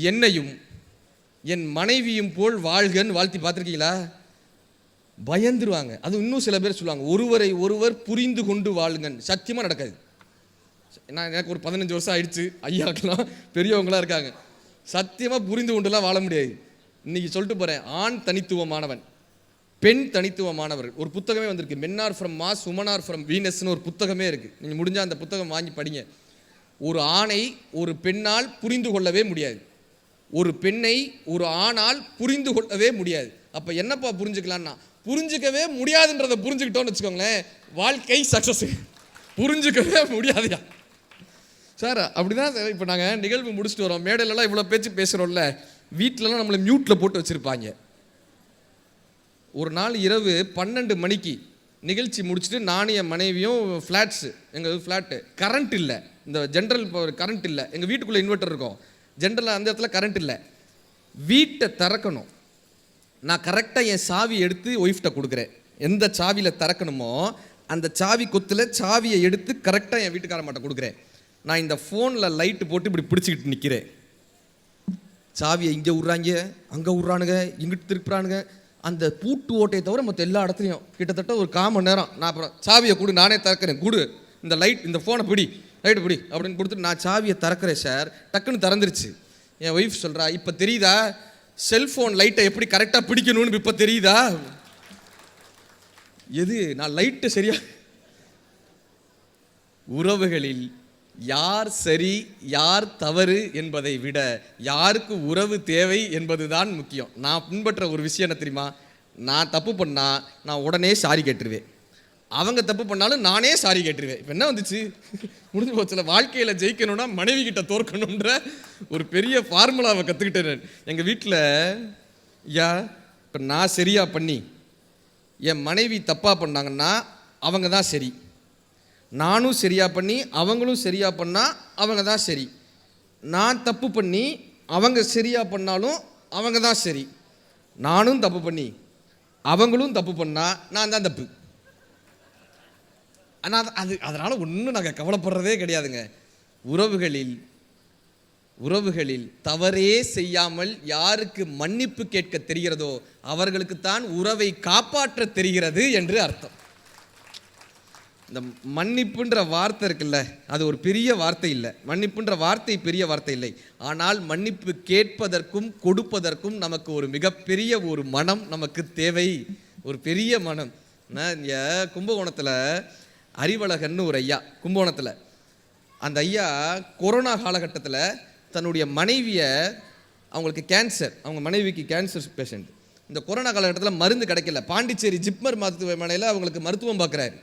என்னையும் என் மனைவியும் போல் வாழ்கன்னு வாழ்த்தி பார்த்துருக்கீங்களா? பயந்துருவாங்க. அது இன்னும் சில பேர் சொல்லுவாங்க, ஒருவரை ஒருவர் புரிந்து கொண்டு வாழுங்கன்னு. சத்தியமாக நடக்காது. எனக்கு ஒரு 15 வருஷம் ஆயிடுச்சு, ஐயாக்கெல்லாம் பெரியவங்களாம் இருக்காங்க. சத்தியமாக புரிந்து கொண்டுலாம் வாழ முடியாது. இன்னைக்கு சொல்லிட்டு போகிறேன், ஆண் தனித்துவமானவன், பெண் தனித்துவமானவர்கள். ஒரு புத்தகமே வந்திருக்கு, men are from Mars, women are from வீனஸ்னு ஒரு புத்தகமே இருக்குது. நீங்கள் முடிஞ்சால் அந்த புத்தகம் வாங்கி படிங்க. ஒரு ஆணை ஒரு பெண்ணால் புரிந்து கொள்ளவே முடியாது, ஒரு பெண்ணை ஒரு ஆணால் புரிந்து கொள்ளவே முடியாது. அப்போ என்னப்பா புரிஞ்சுக்கலான்னா, புரிஞ்சுக்கவே முடியாதுன்றதை புரிஞ்சுக்கிட்டோன்னு வச்சுக்கோங்களேன், வாழ்க்கை சக்ஸஸ். புரிஞ்சுக்கவே முடியாதுயா சார். அப்படிதான் சார். இப்போ நாங்கள் நிகழ்வு முடிச்சுட்டு வரோம், மேடையிலலாம் இவ்வளோ பேச்சு பேசுகிறோம்ல, வீட்டிலலாம் நம்மளை மியூட்டில் போட்டு வச்சுருப்பாங்க. ஒரு நாள் இரவு 12 மணிக்கு நிகழ்ச்சி முடிச்சுட்டு நானும் என் மனைவியும் ஃப்ளாட்ஸு, எங்கள் ஃப்ளாட்டு கரண்ட் இல்லை, இந்த ஜென்ரல் கரண்ட் இல்லை, எங்கள் வீட்டுக்குள்ளே இன்வெர்ட்டர் இருக்கும், ஜென்ரலாக அந்த இடத்துல கரண்ட் இல்லை. வீட்டை திறக்கணும். நான் கரெக்டாக என் சாவி எடுத்து ஒய்ஃப்ட்ட கொடுக்குறேன். எந்த சாவியில் திறக்கணுமோ அந்த சாவி கொத்தில் சாவியை எடுத்து கரெக்டாக என் வீட்டுக்கார மாட்ட கொடுக்குறேன். நான் இந்த ஃபோனில் லைட்டு போட்டு இப்படி பிடிச்சிக்கிட்டு நிற்கிறேன். சாவியை இங்கே விட்றாங்க, அங்கே விட்றானுங்க, இங்கிட்டு திருப்புறானுங்க. அந்த பூட்டு ஓட்டையை தவிர மற்ற எல்லா இடத்துலையும் கிட்டத்தட்ட ஒரு 1/4 மணி நேரம் நான் அப்புறம் சாவியை கொடு நானே திறக்கிறேன், கொடு இந்த லைட் இந்த ஃபோனை பிடி லைட்டு பிடி அப்படின்னு கொடுத்துட்டு நான் சாவியை திறக்கிறேன் சார். டக்குன்னு திறந்துருச்சு. என் ஒய்ஃப் சொல்கிறா, இப்போ தெரியுதா செல்ஃபோன் லைட்டை எப்படி கரெக்டாக பிடிக்கணும்னு இப்போ தெரியுதா? எது நான் லைட்டு சரியா? உறவுகளில் யார் சரி யார் தவறு என்பதை விட யாருக்கு உறவு தேவை என்பதுதான் முக்கியம். நான் பின்பற்ற ஒரு விஷயம் என்ன தெரியுமா? நான் தப்பு பண்ணா நான் உடனே சாரி கேட்டுருவேன், அவங்க தப்பு பண்ணாலும் நானே சாரி கேட்டுருவேன். இப்போ என்ன வந்துச்சு? முடிஞ்சு போச்சுல. வாழ்க்கையில் ஜெயிக்கணும்னா மனைவி கிட்ட தோற்கணுன்ற ஒரு பெரிய ஃபார்முலாவை கற்றுக்கிட்டேன் எங்கள் வீட்டில். ஐயா இப்போ நான் சரியாக பண்ணி என் மனைவி தப்பாக பண்ணாங்கன்னா அவங்க தான் சரி, நானும் சரியாக பண்ணி அவங்களும் சரியாக பண்ணால் அவங்க தான் சரி, நான் தப்பு பண்ணி அவங்க சரியாக பண்ணாலும் அவங்க தான் சரி, நானும் தப்பு பண்ணி அவங்களும் தப்பு பண்ணால் நான் தான் தப்பு. ஆனால் அதனால் ஒன்றும் நாங்கள் கவலைப்படுறதே கிடையாதுங்க. உறவுகளில் தவறே செய்யாமல் யாருக்கு மன்னிப்பு கேட்க தெரிகிறதோ அவர்களுக்குத்தான் உறவை காப்பாற்ற தெரிகிறது என்று அர்த்தம். இந்த மன்னிப்புன்ற வார்த்தை இருக்குல்ல, அது ஒரு பெரிய வார்த்தை இல்லை. மன்னிப்புன்ற வார்த்தை பெரிய வார்த்தை இல்லை. ஆனால் மன்னிப்பு கேட்பதற்கும் கொடுப்பதற்கும் நமக்கு ஒரு மிகப்பெரிய ஒரு மனம் நமக்கு தேவை, ஒரு பெரிய மனம். இங்கே கும்பகோணத்தில் அறிவழகன்னு ஒரு ஐயா, கும்பகோணத்தில் அந்த ஐயா கொரோனா காலகட்டத்தில் தன்னுடைய மனைவியை, அவங்களுக்கு கேன்சர், அவங்க மனைவிக்கு கேன்சர் பேஷண்ட், இந்த கொரோனா காலகட்டத்தில் மருந்து கிடைக்கல. பாண்டிச்சேரி ஜிப்மர் மருத்துவமனையில் அவங்களுக்கு மருத்துவம் பார்க்குறாரு.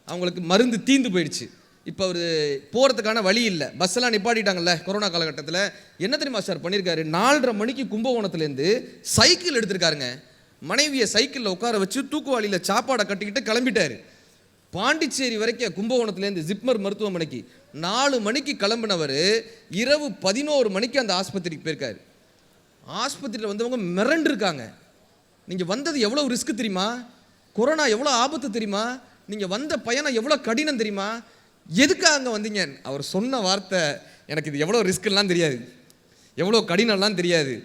அவங்களுக்கு மருந்து தீந்து போயிடுச்சு. இப்போ அவர் போகிறதுக்கான வழி இல்லை, பஸ்ஸெல்லாம் நிப்பாட்டிட்டாங்கல்ல கொரோனா காலகட்டத்தில். என்ன தெரியுமா சார் பண்ணியிருக்காரு? 4:30 மணிக்கு கும்பகோணத்துலேருந்து சைக்கிள் எடுத்திருக்காருங்க. மனைவியை சைக்கிளில் உட்கார வச்சு தூக்குவாளியில் சாப்பாடை கட்டிக்கிட்டு கிளம்பிட்டார். பாண்டிச்சேரி வரைக்கும் கும்பகோணத்துலேருந்து ஜிப்மர் மருத்துவமனைக்கு 4 மணிக்கு கிளம்பினவர் இரவு 11 மணிக்கு அந்த ஆஸ்பத்திரிக்கு போயிருக்காரு. ஆஸ்பத்திரியில் வந்தவங்க மிரண்டிருக்காங்க. நீங்கள் வந்தது எவ்வளோ ரிஸ்க் தெரியுமா? கொரோனா எவ்வளோ ஆபத்து தெரியுமா? நீங்கள் வந்த பயணம் எவ்வளோ கடினம் தெரியுமா? எதுக்காக அங்கே வந்தீங்க? அவர் சொன்ன வார்த்தை, எனக்கு இது எவ்வளோ ரிஸ்க்லாம் தெரியாது, எவ்வளோ கடினம்லாம் தெரியாது,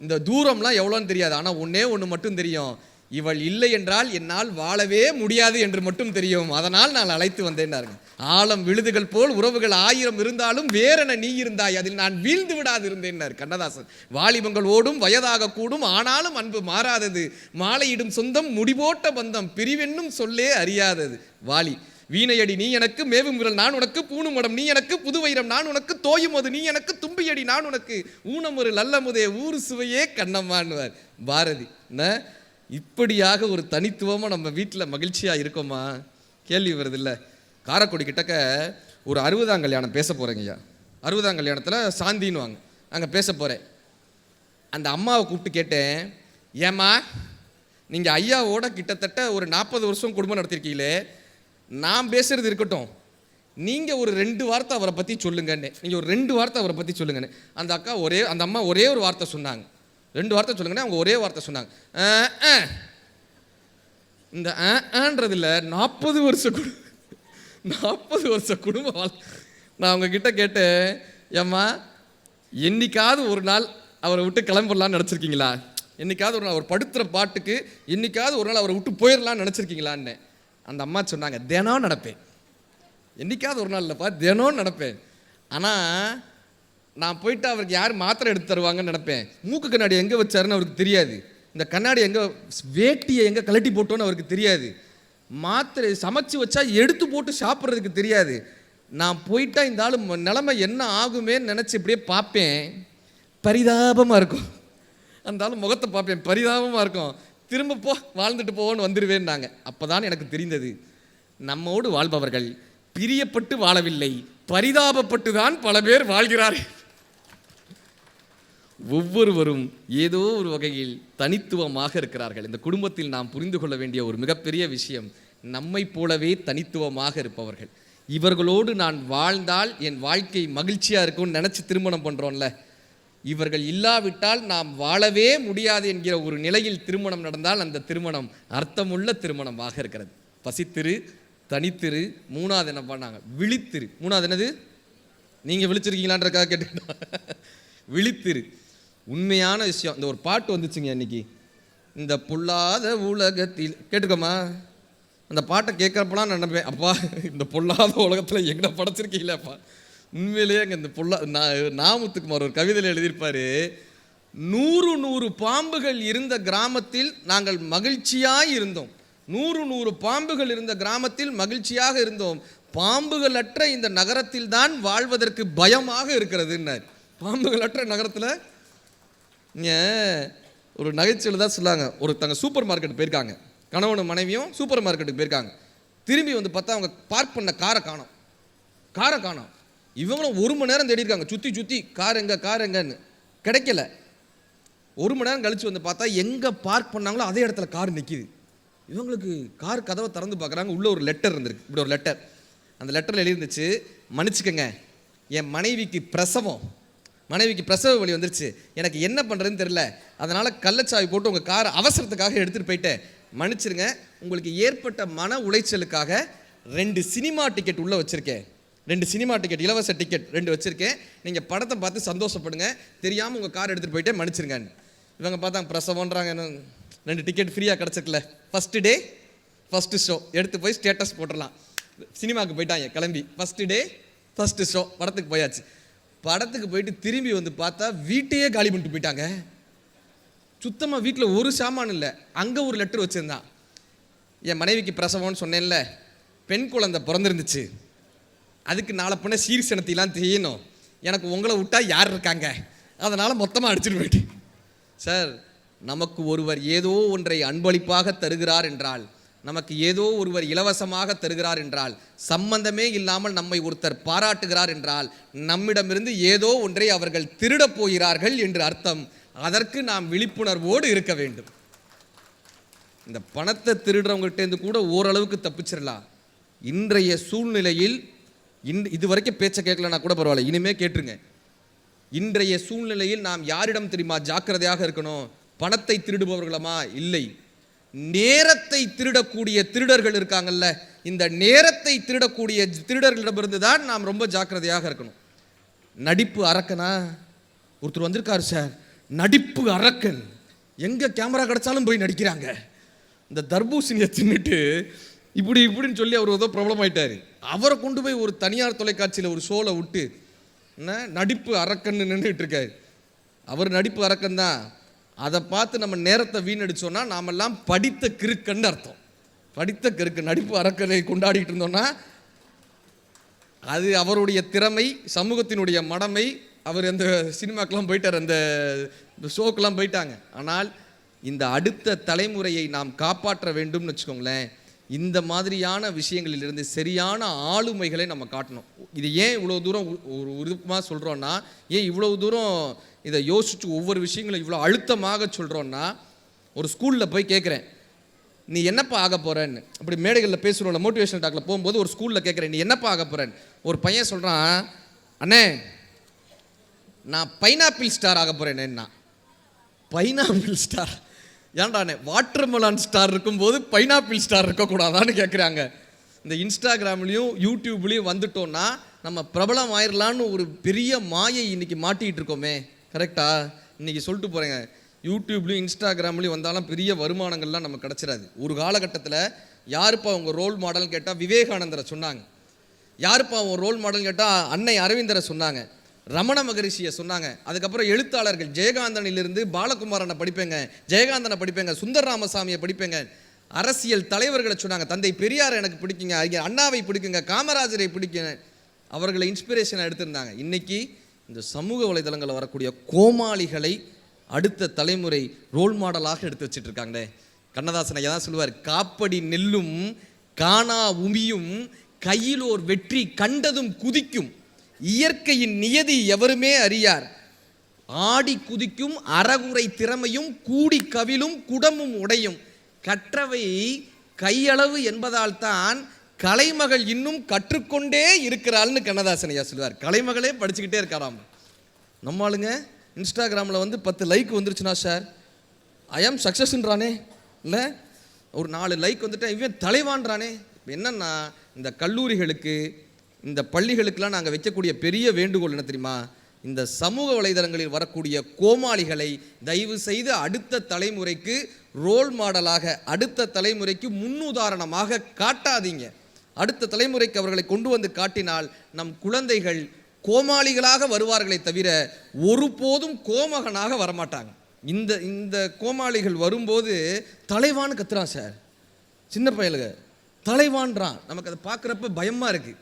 இந்த தூரம்லாம் எவ்வளோன்னு தெரியாது, ஆனால் ஒன்று மட்டும் தெரியும், இவள் இல்லை என்றால் என்னால் வாழவே முடியாது என்று மட்டும் தெரியும், அதனால் நான் அழைத்து வந்தேன்னாருங்க. ஆழம் விழுதுகள் போல் உறவுகள் 1000 இருந்தாலும் வேறென நீ இருந்தாய், அதில் நான் வீழ்ந்து விடாது இருந்தேன்னார் கண்ணதாசன். வாலிபங்கள் ஓடும் வயதாக கூடும் ஆனாலும் அன்பு மாறாதது, மாலையிடும் சொந்தம் முடிபோட்ட பந்தம் பிரிவென்னும் சொல்லே அறியாதது. வாலி. வீணையடி நீ எனக்கு, மேவும் விரல் நான் உனக்கு, பூணும் மடம் நீ எனக்கு, புது வைரம் நான் உனக்கு, தோயும் அது நீ எனக்கு, தும்பியடி நான் உனக்கு, ஊனம் ஒரு நல்லமுதே ஊறு சுவையே கண்ணம்மான்னுவார் பாரதி. இப்படியாக ஒரு தனித்துவமாக நம்ம வீட்டில் மகிழ்ச்சியாக இருக்கோமா? கேள்வி வருது இல்லை? காரைக்குடி கிட்டக்க ஒரு 60ஆம் கல்யாணம் பேச போகிறேங்கய்யா. 60ஆம் கல்யாணத்தில் சாந்தின்னு வாங்க, அங்கே பேச போகிறேன். அந்த அம்மாவை கூப்பிட்டு கேட்டேன், ஏம்மா நீங்கள் ஐயாவோட கிட்டத்தட்ட ஒரு 40 வருஷம் குடும்பம் நடத்திருக்கீங்களே, நான் பேசுகிறது இருக்கட்டும், நீங்கள் ஒரு 2 வார்த்தை அவரை பற்றி சொல்லுங்கன்னு. நீங்கள் ஒரு 2 வார்த்தை அவரை பற்றி சொல்லுங்கன்னு அந்த அம்மா ஒரே ஒரு வார்த்தை சொன்னாங்க. 2 வார்த்தை சொல்லுங்கன்னு அவங்க ஒரே வார்த்தை சொன்னாங்க. இந்த ஆன்றதில் 40 வருஷ குடும்பம். நான் அவங்க கிட்ட கேட்டேன், ஏம்மா என்னைக்காவது ஒரு நாள் அவரை விட்டு கிளம்பிடலான்னு நினச்சிருக்கீங்களா? என்னைக்காவது ஒரு நாள் அவர் படுத்துகிற பாட்டுக்கு என்னைக்காவது ஒரு நாள் அவரை விட்டு போயிடலான்னு நினச்சிருக்கீங்களான்னு. அந்த அம்மா சொன்னாங்க, தினம் நடப்பேன். என்னைக்காவது ஒரு நாள் இல்லைப்பா, தினம் நடப்பேன். ஆனால் நான் போயிட்டு அவருக்கு யார் மாத்திரை எடுத்து தருவாங்கன்னு நினைப்பேன். மூக்கு கண்ணாடி எங்கே வச்சாருன்னு அவருக்கு தெரியாது, இந்த கண்ணாடி எங்கே, வேட்டியை எங்கே கலட்டி போட்டோன்னு அவருக்கு தெரியாது, மாத்திரை சமைச்சு வச்சா எடுத்து போட்டு சாப்பிட்றதுக்கு தெரியாது. நான் போயிட்டா இந்த ஆள் நிலைமை என்ன ஆகுமேன்னு நினச்சி இப்படியே பார்ப்பேன், பரிதாபமாக இருக்கும். அந்த ஆள் முகத்தை பார்ப்பேன், பரிதாபமாக இருக்கும். திரும்ப போ வாழ்ந்துட்டு போவோன்னு வந்துடுவேன்னாங்க. அப்போ தான் எனக்கு தெரிந்தது, நம்மோடு வாழ்பவர்கள் பிரியப்பட்டு வாழவில்லை, பரிதாபப்பட்டு தான் பல பேர் வாழ்கிறார்கள். ஒவ்வொருவரும் ஏதோ ஒரு வகையில் தனித்துவமாக இருக்கிறார்கள். இந்த குடும்பத்தில் நாம் புரிந்து கொள்ள வேண்டிய ஒரு மிகப்பெரிய விஷயம், நம்மை போலவே தனித்துவமாக இருப்பவர்கள். இவர்களோடு நான் வாழ்ந்தால் என் வாழ்க்கை மகிழ்ச்சியாக இருக்கும்னு நினச்சி திருமணம் பண்ணுறோம்ல, இவர்கள் இல்லாவிட்டால் நாம் வாழவே முடியாது என்கிற ஒரு நிலையில் திருமணம் நடந்தால் அந்த திருமணம் அர்த்தமுள்ள திருமணமாக இருக்கிறது. பசித்திரு, தனித்திரு, 3வது என்ன பண்ணாங்க, விழித்திரு. 3வது என்னது? நீங்கள் விழிச்சிருக்கீங்களான்றக்காக கேட்டுக்கிட்டோம். விழித்திரு உண்மையான விஷயம். இந்த ஒரு பாட்டு வந்துச்சுங்க இன்னைக்கு, இந்த பொல்லாத உலகத்தில் கேட்டுக்கோமா. அந்த பாட்டை கேட்குறப்பெல்லாம் நான் நினைப்பேன், அப்பா இந்த பொல்லாத உலகத்தில் எங்கே படைச்சிருக்கீங்களேப்பா. உண்மையிலேயே அங்கே இந்த நாமுத்துக்குமார் ஒரு கவிதையில் எழுதியிருப்பார், 100 பாம்புகள் இருந்த கிராமத்தில் நாங்கள் மகிழ்ச்சியாக இருந்தோம். 100 பாம்புகள் இருந்த கிராமத்தில் மகிழ்ச்சியாக இருந்தோம். பாம்புகள் அற்ற இந்த நகரத்தில் தான் வாழ்வதற்கு பயமாக இருக்கிறதுன்னார். பாம்புகள் அற்ற நகரத்தில் ஒரு நகைச்சுவை தான் சொல்லாங்க. ஒருத்தங்க சூப்பர் மார்க்கெட் போயிருக்காங்க, கணவனும் மனைவியும் சூப்பர் மார்க்கெட்டுக்கு போயிருக்காங்க. திரும்பி வந்து பார்த்தா அவங்க பார்க் பண்ண காரை காணோம். இவங்களும் 1 மணி நேரம் தேடிருக்காங்க, சுற்றி கார் எங்கன்னு கிடைக்கல. 1 மணி நேரம் கழிச்சு வந்து பார்த்தா எங்கே பார்க் பண்ணாங்களோ அதே இடத்துல கார் நிற்கிது. இவங்களுக்கு கார் கதவை திறந்து பார்க்குறாங்க, உள்ள ஒரு லெட்டர் இருந்திருக்கு. இப்படி ஒரு லெட்டர், அந்த லெட்டரில் எழுதிருந்துச்சு, மன்னிச்சுக்கங்க, என் மனைவிக்கு பிரசவ வலி வந்துருச்சு, எனக்கு என்ன பண்ணுறதுன்னு தெரியல, அதனால் கள்ளச்சாவி போட்டு உங்கள் காரை அவசரத்துக்காக எடுத்துகிட்டு போயிட்டேன், மன்னிச்சிருங்க. உங்களுக்கு ஏற்பட்ட மன உளைச்சலுக்காக 2 சினிமா டிக்கெட் உள்ளே வச்சுருக்கேன், 2 சினிமா டிக்கெட், இலவச டிக்கெட் 2 வச்சுருக்கேன், நீங்கள் படத்தை பார்த்து சந்தோஷப்படுங்க, தெரியாமல் உங்கள் கார் எடுத்துகிட்டு போயிட்டே மன்னிச்சிருங்கன்னு. இவங்க பார்த்தாங்க, பிரசவன்றாங்க, 2 டிக்கெட் ஃப்ரீயாக கிடச்சிருக்கல, ஃபஸ்ட்டு டே ஃபஸ்ட்டு ஷோ எடுத்து போய் ஸ்டேட்டஸ் போட்டுடலாம். சினிமாவுக்கு போயிட்டாங்க கிளம்பி, ஃபஸ்ட்டு டே ஃபஸ்ட்டு ஷோ, படத்துக்கு போயாச்சு. படத்துக்கு போயிட்டு திரும்பி வந்து பார்த்தா வீட்டையே காலி பண்ணிட்டு போயிட்டாங்க. சுத்தமாக வீட்டில் ஒரு சாமான் இல்லை. அங்கே ஒரு லெட்டர் வச்சுருந்தான், என் மனைவிக்கு பிரசவம்னு சொன்னேன்ல, பெண் குழந்தை பிறந்திருந்துச்சு, அதுக்கு நாளை பின்ன சீர்சனத்தையெல்லாம் செய்யணும், எனக்கு உங்களை விட்டா யார் இருக்காங்க, அதனால் மொத்தமாக அடிச்சுட்டு போயிட்டு. சார், நமக்கு ஒருவர் ஏதோ ஒன்றை அன்பளிப்பாக தருகிறார் என்றால், நமக்கு ஏதோ ஒருவர் இலவசமாக தருகிறார் என்றால், சம்பந்தமே இல்லாமல் நம்மை ஒருத்தர் பாராட்டுகிறார் என்றால், நம்மிடமிருந்து ஏதோ ஒன்றை அவர்கள் திருடப் போகிறார்கள் என்று அர்த்தம். அதற்கு நாம் விழிப்புணர்வோடு இருக்க வேண்டும். இந்த பணத்தை திருடுறவங்ககிட்டேருந்து கூட ஓரளவுக்கு தப்பிச்சிடலாம். இன்றைய சூழ்நிலையில் இது வரைக்கும் பேச்சை கேட்கலன்னா கூட பரவாயில்ல, இனிமே கேட்டுருங்க. இன்றைய சூழ்நிலையில் நாம் யாரிடம் தெரியுமா ஜாக்கிரதையாக இருக்கணும்? பணத்தை திருடுபவர்களமா இல்லை, நேரத்தை திருடக்கூடிய திருடர்கள் இருக்காங்கல்ல, இந்த நேரத்தை திருடக்கூடிய திருடர்களிடமிருந்து தான் நாம் ரொம்ப ஜாக்கிரதையாக இருக்கணும். நடிப்பு அரக்கனா ஒருத்தர் வந்திருக்காரு சார், நடிப்பு அரக்கன், எங்க கேமரா கிடைச்சாலும் போய் நடிக்கிறாங்க. இந்த தர்பூசணியை தின்னுட்டு இப்படின்னு சொல்லி அவர் ஏதோ ப்ராப்ளம் ஆயிட்டாரு. அவரை கொண்டு போய் ஒரு தனியார் தொலைக்காட்சியில் ஒரு ஷோல விட்டு நடிப்பு அரக்கன்னு நின்றுட்டு இருக்காரு. அவர் நடிப்பு அரக்கன் தான். அதை பார்த்து நம்ம நேரத்தை வீணடிச்சோன்னா நாமெல்லாம் படித்த கிறுக்கன்னு அர்த்தம். படித்த கிறுக்கு. நடிப்பு அரக்கனை கொண்டாடிட்டு இருந்தோம்னா அது அவருடைய திறமை, சமூகத்தினுடைய மடமை. அவர் அந்த சினிமாக்கெல்லாம் போயிட்டார், அந்த ஷோக்கெல்லாம் போயிட்டாங்க. ஆனால் இந்த அடுத்த தலைமுறையை நாம் காப்பாற்ற வேண்டும்னு வச்சுக்கோங்களேன். இந்த மாதிரியான விஷயங்களிலிருந்து சரியான ஆளுமைகளை நம்ம காட்டணும். இது ஏன் இவ்வளோ தூரம் ஒரு விருப்பமாக சொல்கிறோன்னா, ஏன் இவ்வளவு தூரம் இதை யோசிச்சு ஒவ்வொரு விஷயங்களும் இவ்வளோ அழுத்தமாக சொல்கிறோன்னா, ஒரு ஸ்கூலில் போய் கேட்குறேன், நீ என்னப்பா ஆக போகிறேன்னு. அப்படி மேடைகளில் பேசுகிறோம்ல, மோட்டிவேஷனல் டாக்கில் போகும்போது ஒரு ஸ்கூலில் கேட்குறேன், நீ என்னப்பா ஆக போகிறேன்னு. ஒரு பையன் சொல்கிறான், அண்ணே நான் பைனாப்பிள் ஸ்டார் ஆக போகிறேன்னா. பைனாப்பிள் ஸ்டார் ஏன்டாண்ணே, வாட்டர்மெலான் ஸ்டார் இருக்கும்போது பைனாப்பிள் ஸ்டார் இருக்கக்கூடாதான்னு கேட்குறாங்க. இந்த இன்ஸ்டாகிராம்லேயும் யூடியூப்லேயும் வந்துட்டோன்னா நம்ம பிரபலம் ஆயிடலான்னு ஒரு பெரிய மாயை இன்றைக்கி மாட்டிகிட்டு இருக்கோமே. கரெக்டா? இன்றைக்கி சொல்லிட்டு போகிறேங்க, யூடியூப்லேயும் இன்ஸ்டாகிராம்லேயும் வந்தாலும் பெரிய வருமானங்கள்லாம் நமக்கு கிடச்சிடாது. ஒரு காலகட்டத்தில் யாருப்பா அவங்க ரோல் மாடல்னு கேட்டால் விவேகானந்தரை சொன்னாங்க. யாருப்பா அவங்க ரோல் மாடல்னு கேட்டால் அன்னை அரவிந்தரை சொன்னாங்க, ரமண மகரிஷியை சொன்னாங்க. அதுக்கப்புறம் எழுத்தாளர்கள் ஜெயகாந்தனிலிருந்து பாலகுமாரனை படிப்பேங்க, ஜெயகாந்தனை படிப்பேங்க, சுந்தர் ராமசாமியை படிப்பேங்க. அரசியல் தலைவர்களை சொன்னாங்க, தந்தை பெரியார் எனக்கு பிடிக்குங்க, அண்ணாவை பிடிக்குங்க, காமராஜரை பிடிக்குங்க. அவர்களை இன்ஸ்பிரேஷனை எடுத்திருந்தாங்க. இன்றைக்கி இந்த சமூக வலைதளங்களில் வரக்கூடிய கோமாளிகளை அடுத்த தலைமுறை ரோல் மாடலாக எடுத்து வச்சுட்டு இருக்காங்களே. கண்ணதாசனை தான் சொல்லுவார், காப்படி நெல்லும் காணா உமியும் கையிலோர் வெற்றி கண்டதும் குதிக்கும், இயற்கையின் நியதி எவருமே அறியார், ஆடி குதிக்கும் அறகுறை திறமையும் கூடி கவிலும் குடமும் உடையும், கற்றவை கையளவு என்பதால் தான் கலைமகள் இன்னும் கற்றுக்கொண்டே இருக்கிறாள்னு கண்ணதாசனையா சொல்லுவார். கலைமகளே படிச்சுக்கிட்டே இருக்காராம். நம்மளுங்க இன்ஸ்டாகிராமில் வந்து 10 லைக் வந்துருச்சுன்னா சார் ஐ ஆம் சக்ஸஸ்ன்றானே, இல்லை ஒரு 4 லைக் வந்துட்டு இவன் தலைவான்றானே. என்னன்னா, இந்த கல்லூரிகளுக்கு இந்த பள்ளிகளுக்கெல்லாம் நாங்கள் வைக்கக்கூடிய பெரிய வேண்டுகோள் என்ன தெரியுமா, இந்த சமூக வலைதளங்களில் வரக்கூடிய கோமாளிகளை தயவு செய்து அடுத்த தலைமுறைக்கு ரோல் மாடலாக, அடுத்த தலைமுறைக்கு முன்னுதாரணமாக காட்டாதீங்க. அடுத்த தலைமுறைக்கு அவர்களை கொண்டு வந்து காட்டினால் நம் குழந்தைகள் கோமாளிகளாக வருவார்களே தவிர ஒருபோதும் கோமகனாக வரமாட்டாங்க. இந்த இந்த கோமாளிகள் வரும்போது தலைவான்னு கத்துறான் சார், சின்ன பயலுக தலைவான்றான். நமக்கு அதை பார்க்குறப்ப பயமாக இருக்குது.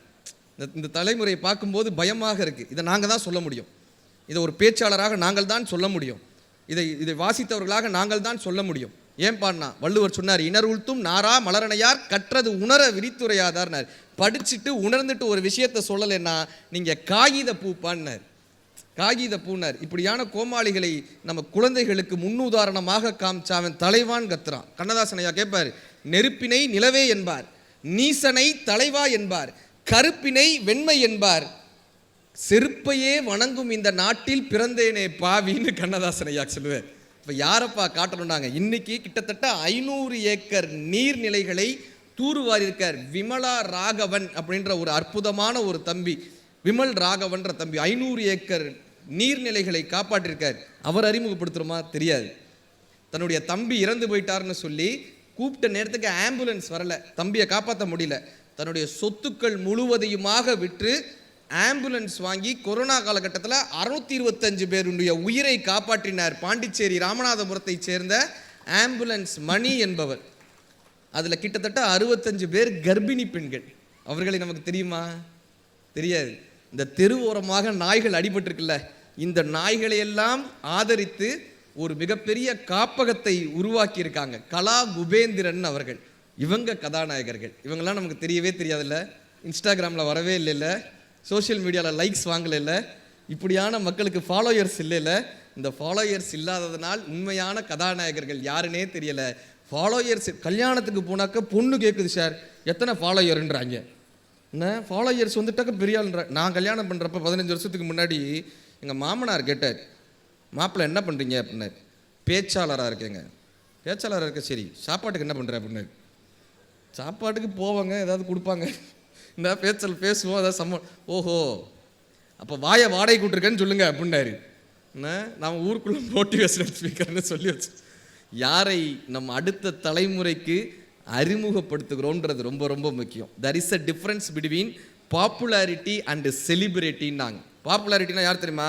இந்த தலைமுறையை பார்க்கும்போது பயமாக இருக்குது. இதை நாங்கள் தான் சொல்ல முடியும். இதை ஒரு பேச்சாளராக நாங்கள் தான் சொல்ல முடியும். இதை வாசித்தவர்களாக நாங்கள் தான் சொல்ல முடியும். ஏன் பாடினா வள்ளுவர் சொன்னார், இனர் உழ்த்தும் நாரா மலரணையார் கற்றது உணர விரித்துரையாதார்னார். படிச்சுட்டு உணர்ந்துட்டு ஒரு விஷயத்தை சொல்லலைன்னா நீங்கள் காகித பூ பாடினார், காகித பூனார். இப்படியான கோமாளிகளை நம்ம குழந்தைகளுக்கு முன்னுதாரணமாக காமிச்சாவன் தலைவான் கத்துறான். கண்ணதாசன் ஐயா கேட்பார், நெருப்பினை நிலவே என்பார், நீசனை தலைவா என்பார், கருப்பினை வெண்மை என்பார், செருப்பையே வணங்கும் இந்த நாட்டில் பிறந்தேனே பாவின்னு கண்ணதாசன் ஐயா சொல்லுவேன். இப்போ யாரப்பா காட்டணும்னாங்க, இன்னைக்கு கிட்டத்தட்ட 500 ஏக்கர் நீர்நிலைகளை தூர்வாரியிருக்கார் விமலா ராகவன் அப்படின்ற ஒரு அற்புதமான ஒரு தம்பி. விமல் ராகவன்ற தம்பி 500 ஏக்கர் நீர்நிலைகளை காப்பாற்றிருக்கார். அவர் அறிமுகப்படுத்துகிறோமா தெரியாது. தன்னுடைய தம்பி இறந்து போயிட்டார்னு சொல்லி கூப்பிட்ட நேரத்துக்கு ஆம்புலன்ஸ் வரல, தம்பியை காப்பாற்ற முடியல. தன்னுடைய சொத்துக்கள் முழுவதையுமாக விற்று ஆம்புலன்ஸ் வாங்கி கொரோனா காலகட்டத்தில் 625 பேருடைய உயிரை காப்பாற்றினார். பாண்டிச்சேரி ராமநாதபுரத்தை சேர்ந்த ஆம்புலன்ஸ் மணி என்பவர். அதில் கிட்டத்தட்ட 65 பேர் கர்ப்பிணி பெண்கள். அவர்களை நமக்கு தெரியுமா? தெரியாது. இந்த தெருவோரமாக நாய்கள் அடிபட்டிருக்குல்ல, இந்த நாய்களையெல்லாம் ஆதரித்து ஒரு மிகப்பெரிய காப்பகத்தை உருவாக்கியிருக்காங்க. கலா குபேந்திரன் அவர்கள். இவங்க கதாநாயகர்கள். இவங்கெல்லாம் நமக்கு தெரியவே தெரியாதுல்ல, இன்ஸ்டாகிராமில் வரவே இல்லைல்ல, சோஷியல் மீடியாவில் லைக்ஸ் வாங்கலைல்ல, இப்படியான மக்களுக்கு ஃபாலோயர்ஸ் இல்லைல்ல. இந்த ஃபாலோயர்ஸ் இல்லாததுனால் உண்மையான கதாநாயகர்கள் யாருன்னே தெரியலை. ஃபாலோயர்ஸ் கல்யாணத்துக்கு போனாக்க பொண்ணு கேட்குது, சார் எத்தனை ஃபாலோயர்ன்றாங்க. என்ன ஃபாலோயர்ஸ் வந்துட்டாக்க பெரிய ஆளுன்ற. நான் கல்யாணம் பண்ணுறப்ப 15 வருஷத்துக்கு முன்னாடி எங்கள் மாமனார் கேட்டார், மாப்பிள்ளை என்ன பண்ணுறீங்க அப்படின்னாரு. பேச்சாளராக இருக்கேங்க. பேச்சாளராக இருக்க, சரி சாப்பாட்டுக்கு என்ன பண்ணுற அப்படின்னாரு. சாப்பாட்டுக்கு போவாங்க, ஏதாவது கொடுப்பாங்க, இந்த பேச்சல் பேசுவோம், ஏதாவது ஓஹோ அப்போ வாயை வாடகை கூட்டிருக்கேன்னு சொல்லுங்க அப்படின்னாரு. நான் ஊருக்குள்ள மோட்டிவேஷனல் ஸ்பீக்கர்னு சொல்லி வச்சு யாரை நம்ம அடுத்த தலைமுறைக்கு அறிமுகப்படுத்துகிறோன்றது ரொம்ப ரொம்ப முக்கியம். There is a difference between popularity and செலிபிரிட்டின்னாங்க. பாப்புலாரிட்டினா யார் தெரியுமா?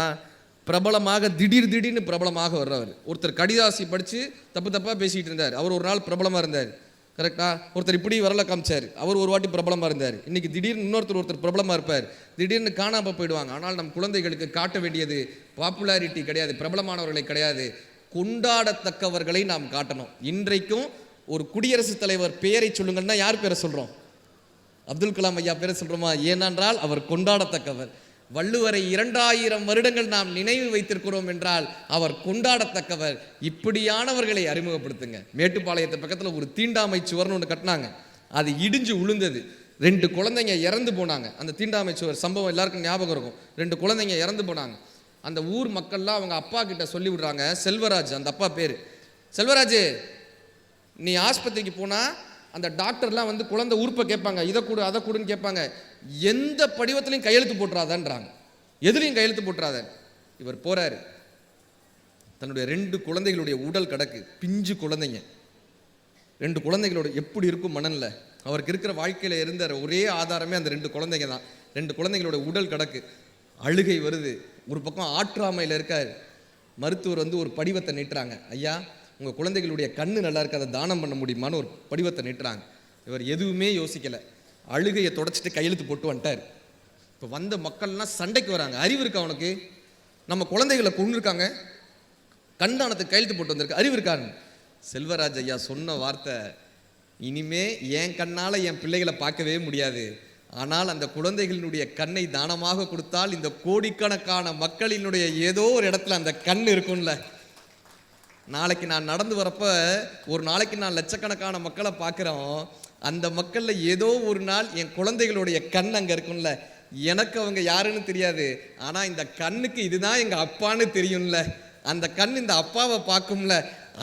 பிரபலமாக திடீர்னு பிரபலமாக வர்றவர். ஒருத்தர் கடிதாசி படித்து தப்பாக பேசிகிட்டு இருந்தார், அவர் ஒரு நாள் பிரபலமாக இருந்தார். கரெக்டா? ஒருத்தர் இப்படி வரல காமிச்சார், அவர் ஒரு வாட்டி பிரபலமாக இருந்தார். இன்றைக்கி திடீர்னு ஒருத்தர் பிரபலமாக இருப்பார், திடீர்னு காணாமல் போயிடுவாங்க. ஆனால் நம் குழந்தைகளுக்கு காட்ட வேண்டியது பாப்புலாரிட்டி கிடையாது, பிரபலமானவர்களை கிடையாது, கொண்டாடத்தக்கவர்களை நாம் காட்டணும். இன்றைக்கும் ஒரு குடியரசுத் தலைவர் பெயரை சொல்லுங்கன்னா யார் பேரை சொல்கிறோம்? அப்துல் கலாம் ஐயா பேரை சொல்கிறோமா? ஏனென்றால் அவர் கொண்டாடத்தக்கவர். வள்ளுவரை 2000 வருடங்கள் நாம் நினைவு வைத்திருக்கிறோம் என்றால் அவர் கொண்டாடத்தக்கவர். இப்படியானவர்களை அறிமுகப்படுத்துங்க. மேட்டுப்பாளையத்து பக்கத்தில் ஒரு தீண்டாமை சுவர்னு ஒன்று கட்டினாங்க, அது இடிஞ்சு உளுந்தது. 2 குழந்தைங்க இறந்து போனாங்க. அந்த தீண்டாமை சுவர் சம்பவம் எல்லாருக்கும் ஞாபகம் இருக்கும். 2 குழந்தைங்க இறந்து போனாங்க. அந்த ஊர் மக்கள்லாம் அவங்க அப்பா கிட்ட சொல்லி விடுறாங்க, செல்வராஜ் அந்த அப்பா பேர். செல்வராஜ், நீ ஆஸ்பத்திரிக்கு போனால் அந்த டாக்டர்லாம் வந்து குழந்தை உறுப்பை கேட்பாங்க, இதை கொடு அதை கொடுன்னு கேட்பாங்க, எந்த படிவத்திலையும் கையெழுத்து போட்டுறாதான்றாங்க, எதுலையும் கையெழுத்து போட்டுறாத. இவர் போறாரு, தன்னுடைய 2 குழந்தைகளுடைய உடல் கிடக்கு, பிஞ்சு குழந்தைங்க, 2 குழந்தைகளோட எப்படி இருக்கும் மனநில. அவருக்கு இருக்கிற வாழ்க்கையில் இருந்த ஒரே ஆதாரமே அந்த 2 குழந்தைங்க தான். 2 குழந்தைகளோட உடல் கிடக்கு, அழுகை வருது. ஒரு பக்கம் ஆற்றாமையில் இருக்கார். மருத்துவர் வந்து ஒரு படிவத்தை நீட்டுறாங்க, ஐயா உங்கள் குழந்தைகளுடைய கண்ணு நல்லா இருக்கு, அதை தானம் பண்ண முடியுமான்னு ஒரு படிவத்தை நீட்டுறாங்க. இவர் எதுவுமே யோசிக்கலை, அழுகையை தொடச்சிட்டு கையெழுத்து போட்டு வந்துட்டார். இப்போ வந்த மக்கள்லாம் சண்டைக்கு வராங்க, அறிவு இருக்கா அவனுக்கு? நம்ம குழந்தைகளை கொண்டு இருக்காங்க, கண்தானத்துக்கு கையெழுத்து போட்டு வந்திருக்கு, அறிவு இருக்கான்னு. செல்வராஜ் ஐயா சொன்ன வார்த்தை, இனிமே என் கண்ணால் என் பிள்ளைகளை பார்க்கவே முடியாது, ஆனால் அந்த குழந்தைகளினுடைய கண்ணை தானமாக கொடுத்தால் இந்த கோடிக்கணக்கான மக்களினுடைய ஏதோ ஒரு இடத்துல அந்த கண் இருக்கும்ல. நாளைக்கு நான் நடந்து வரப்ப ஒரு நாளைக்கு நான் லட்சக்கணக்கான மக்களை பார்க்குறோம், அந்த மக்களில் ஏதோ ஒரு நாள் என் குழந்தைகளுடைய கண் அங்கே இருக்கும்ல. எனக்கு அவங்க யாருன்னு தெரியாது, ஆனால் இந்த கண்ணுக்கு இதுதான் எங்கள் அப்பான்னு தெரியும்ல. அந்த கண் இந்த அப்பாவை பார்க்கும்ல,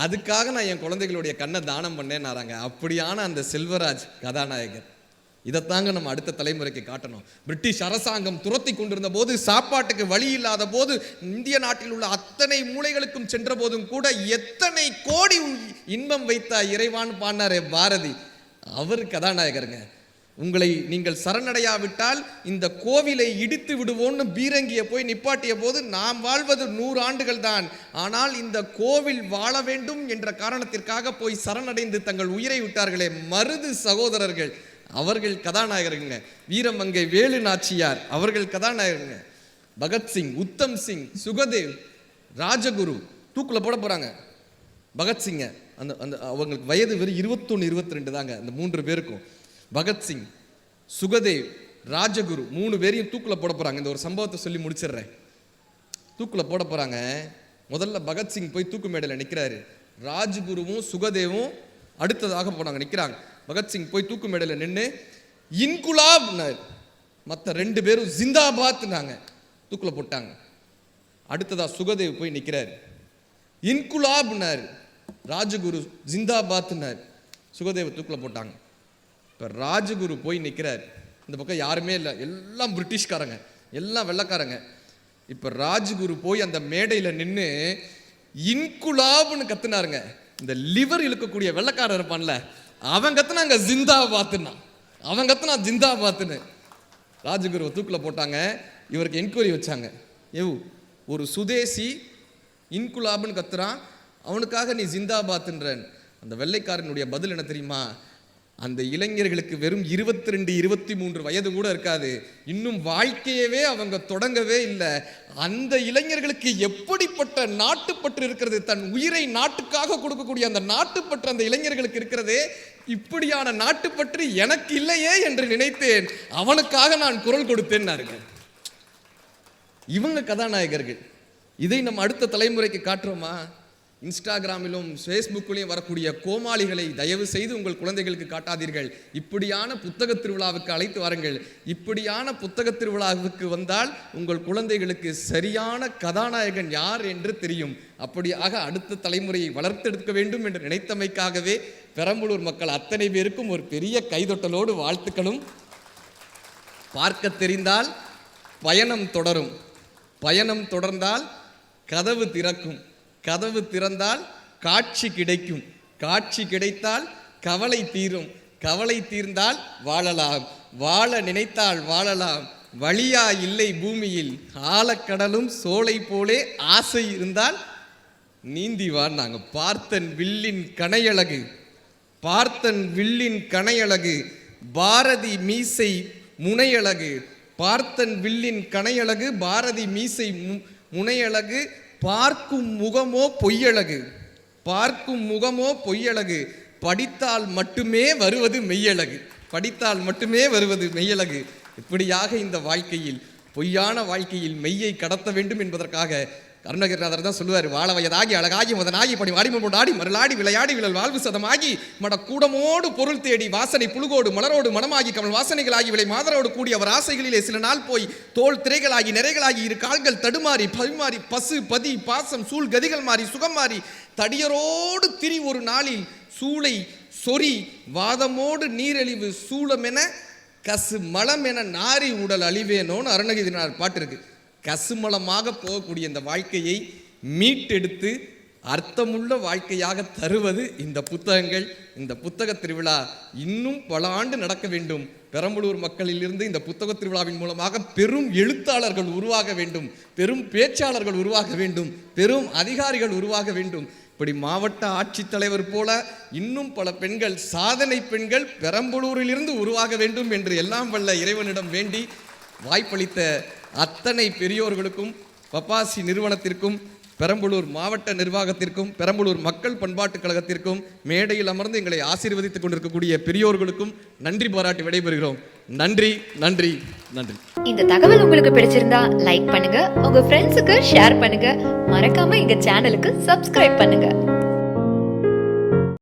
அதுக்காக நான் என் குழந்தைகளுடைய கண்ணை தானம் பண்ணேன்னாராங்க. அப்படியான அந்த செல்வராஜ் கதாநாயகர். இதைத்தாங்க நம்ம அடுத்த தலைமுறைக்கு காட்டணும். பிரிட்டிஷ் அரசாங்கம் துரத்தி கொண்டிருந்த போது, சாப்பாட்டுக்கு வழி இல்லாத போது, இந்திய நாட்டில் உள்ள அத்தனை மூலைகளுக்கும் சென்ற போதும் கூட எத்தனை கோடி இன்பம் வைத்த இறைவான் பாடினாரே பாரதி, அவர் கதாநாயகருங்க. உங்களை நீங்கள் சரணடையாவிட்டால் இந்த கோவிலை இடித்து விடுவோன்னு பீரங்கியை போய் நிப்பாட்டிய போது, நாம் வாழ்வது 100 ஆண்டுகள் தான், ஆனால் இந்த கோவில் வாழ வேண்டும் என்ற காரணத்திற்காக போய் சரணடைந்து தங்கள் உயிரை விட்டார்களே மருது சகோதரர்கள், அவர்கள் கதாநாயகருங்க. வீரமங்கை வேலு நாச்சியார் அவர்கள் கதாநாயகருங்க. பகத்சிங், உத்தம் சிங், சுகதேவ், ராஜகுரு தூக்குல போட போறாங்க. பகத்சிங்க அந்த அந்த அவங்களுக்கு வயது வெறும் 21, 22 தாங்க அந்த 3 பேருக்கும். பகத்சிங், சுகதேவ், ராஜகுரு 3 பேரையும் தூக்குல போட போறாங்க. இந்த ஒரு சம்பவத்தை சொல்லி முடிச்சிடுறேன். தூக்குல போட போறாங்க. முதல்ல பகத்சிங் போய் தூக்கு மேடையில் நிற்கிறாரு. ராஜகுருவும் சுகதேவும் அடுத்ததாக போனாங்க, நிற்கிறாங்க. பகத்சிங் போய் தூக்கு மேடையில் நின்று இன்குலாப், மற்ற 2 பேரும் ஜிந்தாபாத்னாங்க, தூக்குல போட்டாங்க. அடுத்ததா சுகதேவ் போய் நிற்கிறாரு. இன்குலாப்னார், ராஜகுரு ஜிந்தாபாத்னார், சுகதேவ் தூக்குல போட்டாங்க. இப்போ ராஜகுரு போய் நிற்கிறார். இந்த பக்கம் யாருமே இல்லை, எல்லாம் பிரிட்டிஷ்காரங்க, எல்லாம் வெள்ளைக்காரங்க. இப்போ ராஜகுரு போய் அந்த மேடையில் நின்று இன்குலாப்னு கத்துனாருங்க. இந்த லிவர் இழுக்கக்கூடிய வெள்ளைக்காரர் இருப்பான்ல, அவன் கத்துனாங்க ஜிந்தாபாத்னா, அவன் கத்துனா ஜிந்தாபாத்னு. ராஜகுருவை தூக்கில் போட்டாங்க. இவருக்கு என்கொயரி வச்சாங்க. ஒரு சுதேசி இன்குலாப்னு கத்துறான், அவனுக்காக நீ ஜிந்தாபாத்ன்றன். அந்த வெள்ளைக்காரனுடைய பதில் என்ன தெரியுமா? அந்த இளைஞர்களுக்கு வெறும் 22, 23 வயது கூட இருக்காது, இன்னும் வாழ்க்கையவே அவங்க தொடங்கவே இல்லை. அந்த இளைஞர்களுக்கு எப்படிப்பட்ட நாட்டுப்பற்று இருக்கிறது, தன் உயிரை நாட்டுக்காக கொடுக்கக்கூடிய அந்த நாட்டுப்பற்று அந்த இளைஞர்களுக்கு இருக்கிறதே, இப்படியான நாட்டுப்பற்று எனக்கு இல்லையே என்று நினைத்தேன், அவனுக்காக நான் குரல் கொடுத்தேன்னாருங்க. இவங்க கதாநாயகர்கள். இதை நம்ம அடுத்த தலைமுறைக்கு காட்டுறோமா? இன்ஸ்டாகிராமிலும் ஃபேஸ்புக்கிலையும் வரக்கூடிய கோமாளிகளை தயவு செய்து உங்கள் குழந்தைகளுக்கு காட்டாதீர்கள். இப்படியான புத்தக திருவிழாவுக்கு அழைத்து வாருங்கள். இப்படியான புத்தக திருவிழாவுக்கு வந்தால் உங்கள் குழந்தைகளுக்கு சரியான கதாநாயகன் யார் என்று தெரியும். அப்படியாக அடுத்த தலைமுறையை வளர்த்தெடுக்க வேண்டும் என்று நினைத்தமைக்காகவே பெரம்பலூர் மக்கள் அத்தனை பேருக்கும் ஒரு பெரிய கைதொட்டலோடு வாழ்த்துக்களும். பார்க்க தெரிந்தால் பயணம் தொடரும், பயணம் தொடர்ந்தால் கதவு திறக்கும், கதவு திறந்தால் காட்சி கிடைக்கும், காட்சி கிடைத்தால் கவலை தீரும், கவலை தீர்ந்தால் வாழலாம், வாழ நினைத்தால் வாழலாம், வழியா இல்லை பூமியில் ஆழக்கடலும் சோலை போலே ஆசை இருந்தால் நீந்தி வாழ்ந்தாங்க. பார்த்தன் வில்லின் கணையழகு, பார்த்தன் வில்லின் கணையழகு, பாரதி மீசை முனையழகு, பார்த்தன் வில்லின் கணையழகு, பாரதி மீசை முனையழகு, பார்க்கும் முகமோ பொய்யழகு, பார்க்கும் முகமோ பொய்யழகு, படித்தால் மட்டுமே வருவது மெய்யழகு, படித்தால் மட்டுமே வருவது மெய்யழகு. இப்படியாக இந்த வாழ்க்கையில், பொய்யான வாழ்க்கையில் மெய்யை கடத்த வேண்டும் என்பதற்காக அருணகிரிநாதர் தான் சொல்லுவார், வாழ வயதாகி அழகாகி முதனாகி படி வாடிமொண்டாடி மருளாடி விளையாடி விழல் வாழ்வு சதமாகி மட கூடமோடு பொருள் தேடி வாசனை புழுகோடு மலரோடு மனமாகி கமல் வாசனைகளாகி விளை மாதரோடு கூடி அவர் ஆசைகளிலே சில நாள் போய் தோல் திரைகளாகி நிறைகளாகி இரு கால்கள் தடுமாறி பரிமாறி பசு பதி பாசம் சூழ் கதிகள் மாறி சுகம் மாறி தடியரோடு திரி ஒரு நாளில் சூளை சொறி வாதமோடு நீரழிவு சூளமென கசு மலம் என நாரி உடல் அழிவேனோன்னு அருணகிரிநாதர் பாட்டு இருக்கு. கசுமலமாக போகக்கூடிய இந்த வாழ்க்கையை மீட்டெடுத்து அர்த்தமுள்ள வாழ்க்கையாக தருவது இந்த புத்தகங்கள். இந்த புத்தக திருவிழா இன்னும் பல ஆண்டு நடக்க வேண்டும். பெரம்பலூர் மக்களிலிருந்து இந்த புத்தக திருவிழாவின் மூலமாக பெரும் எழுத்தாளர்கள் உருவாக வேண்டும், பெரும் பேச்சாளர்கள் உருவாக வேண்டும், பெரும் அதிகாரிகள் உருவாக வேண்டும். இப்படி மாவட்ட ஆட்சித்தலைவர் போல இன்னும் பல பெண்கள், சாதனை பெண்கள் பெரம்பலூரிலிருந்து உருவாக வேண்டும் என்று எல்லாம் வல்ல இறைவனிடம் வேண்டி வாய்ப்பளித்த அத்தனை பெரியோர்களுக்கும், பப்பாசி நிறுவனத்திற்கும், பெரம்பலூர் மாவட்ட நிர்வாகத்திற்கும், பெரம்பலூர் மக்கள் பண்பாட்டுக் கழகத்திற்கும், மேடையில் அமர்ந்து எங்களை ஆசீர்வதித்துக் கொண்டிருக்கக்கூடிய பெரியோர்களுக்கும் நன்றி பாராட்டி விடைபெறுகிறோம். நன்றி, நன்றி, நன்றி. இந்த தகவல் உங்களுக்கு பிடிச்சிருந்தா லைக் பண்ணுங்க, உங்க ஃப்ரெண்ட்ஸுக்கு ஷேர் பண்ணுங்க, மறக்காம எங்க சேனலுக்கு சப்ஸ்கிரைப் பண்ணுங்க.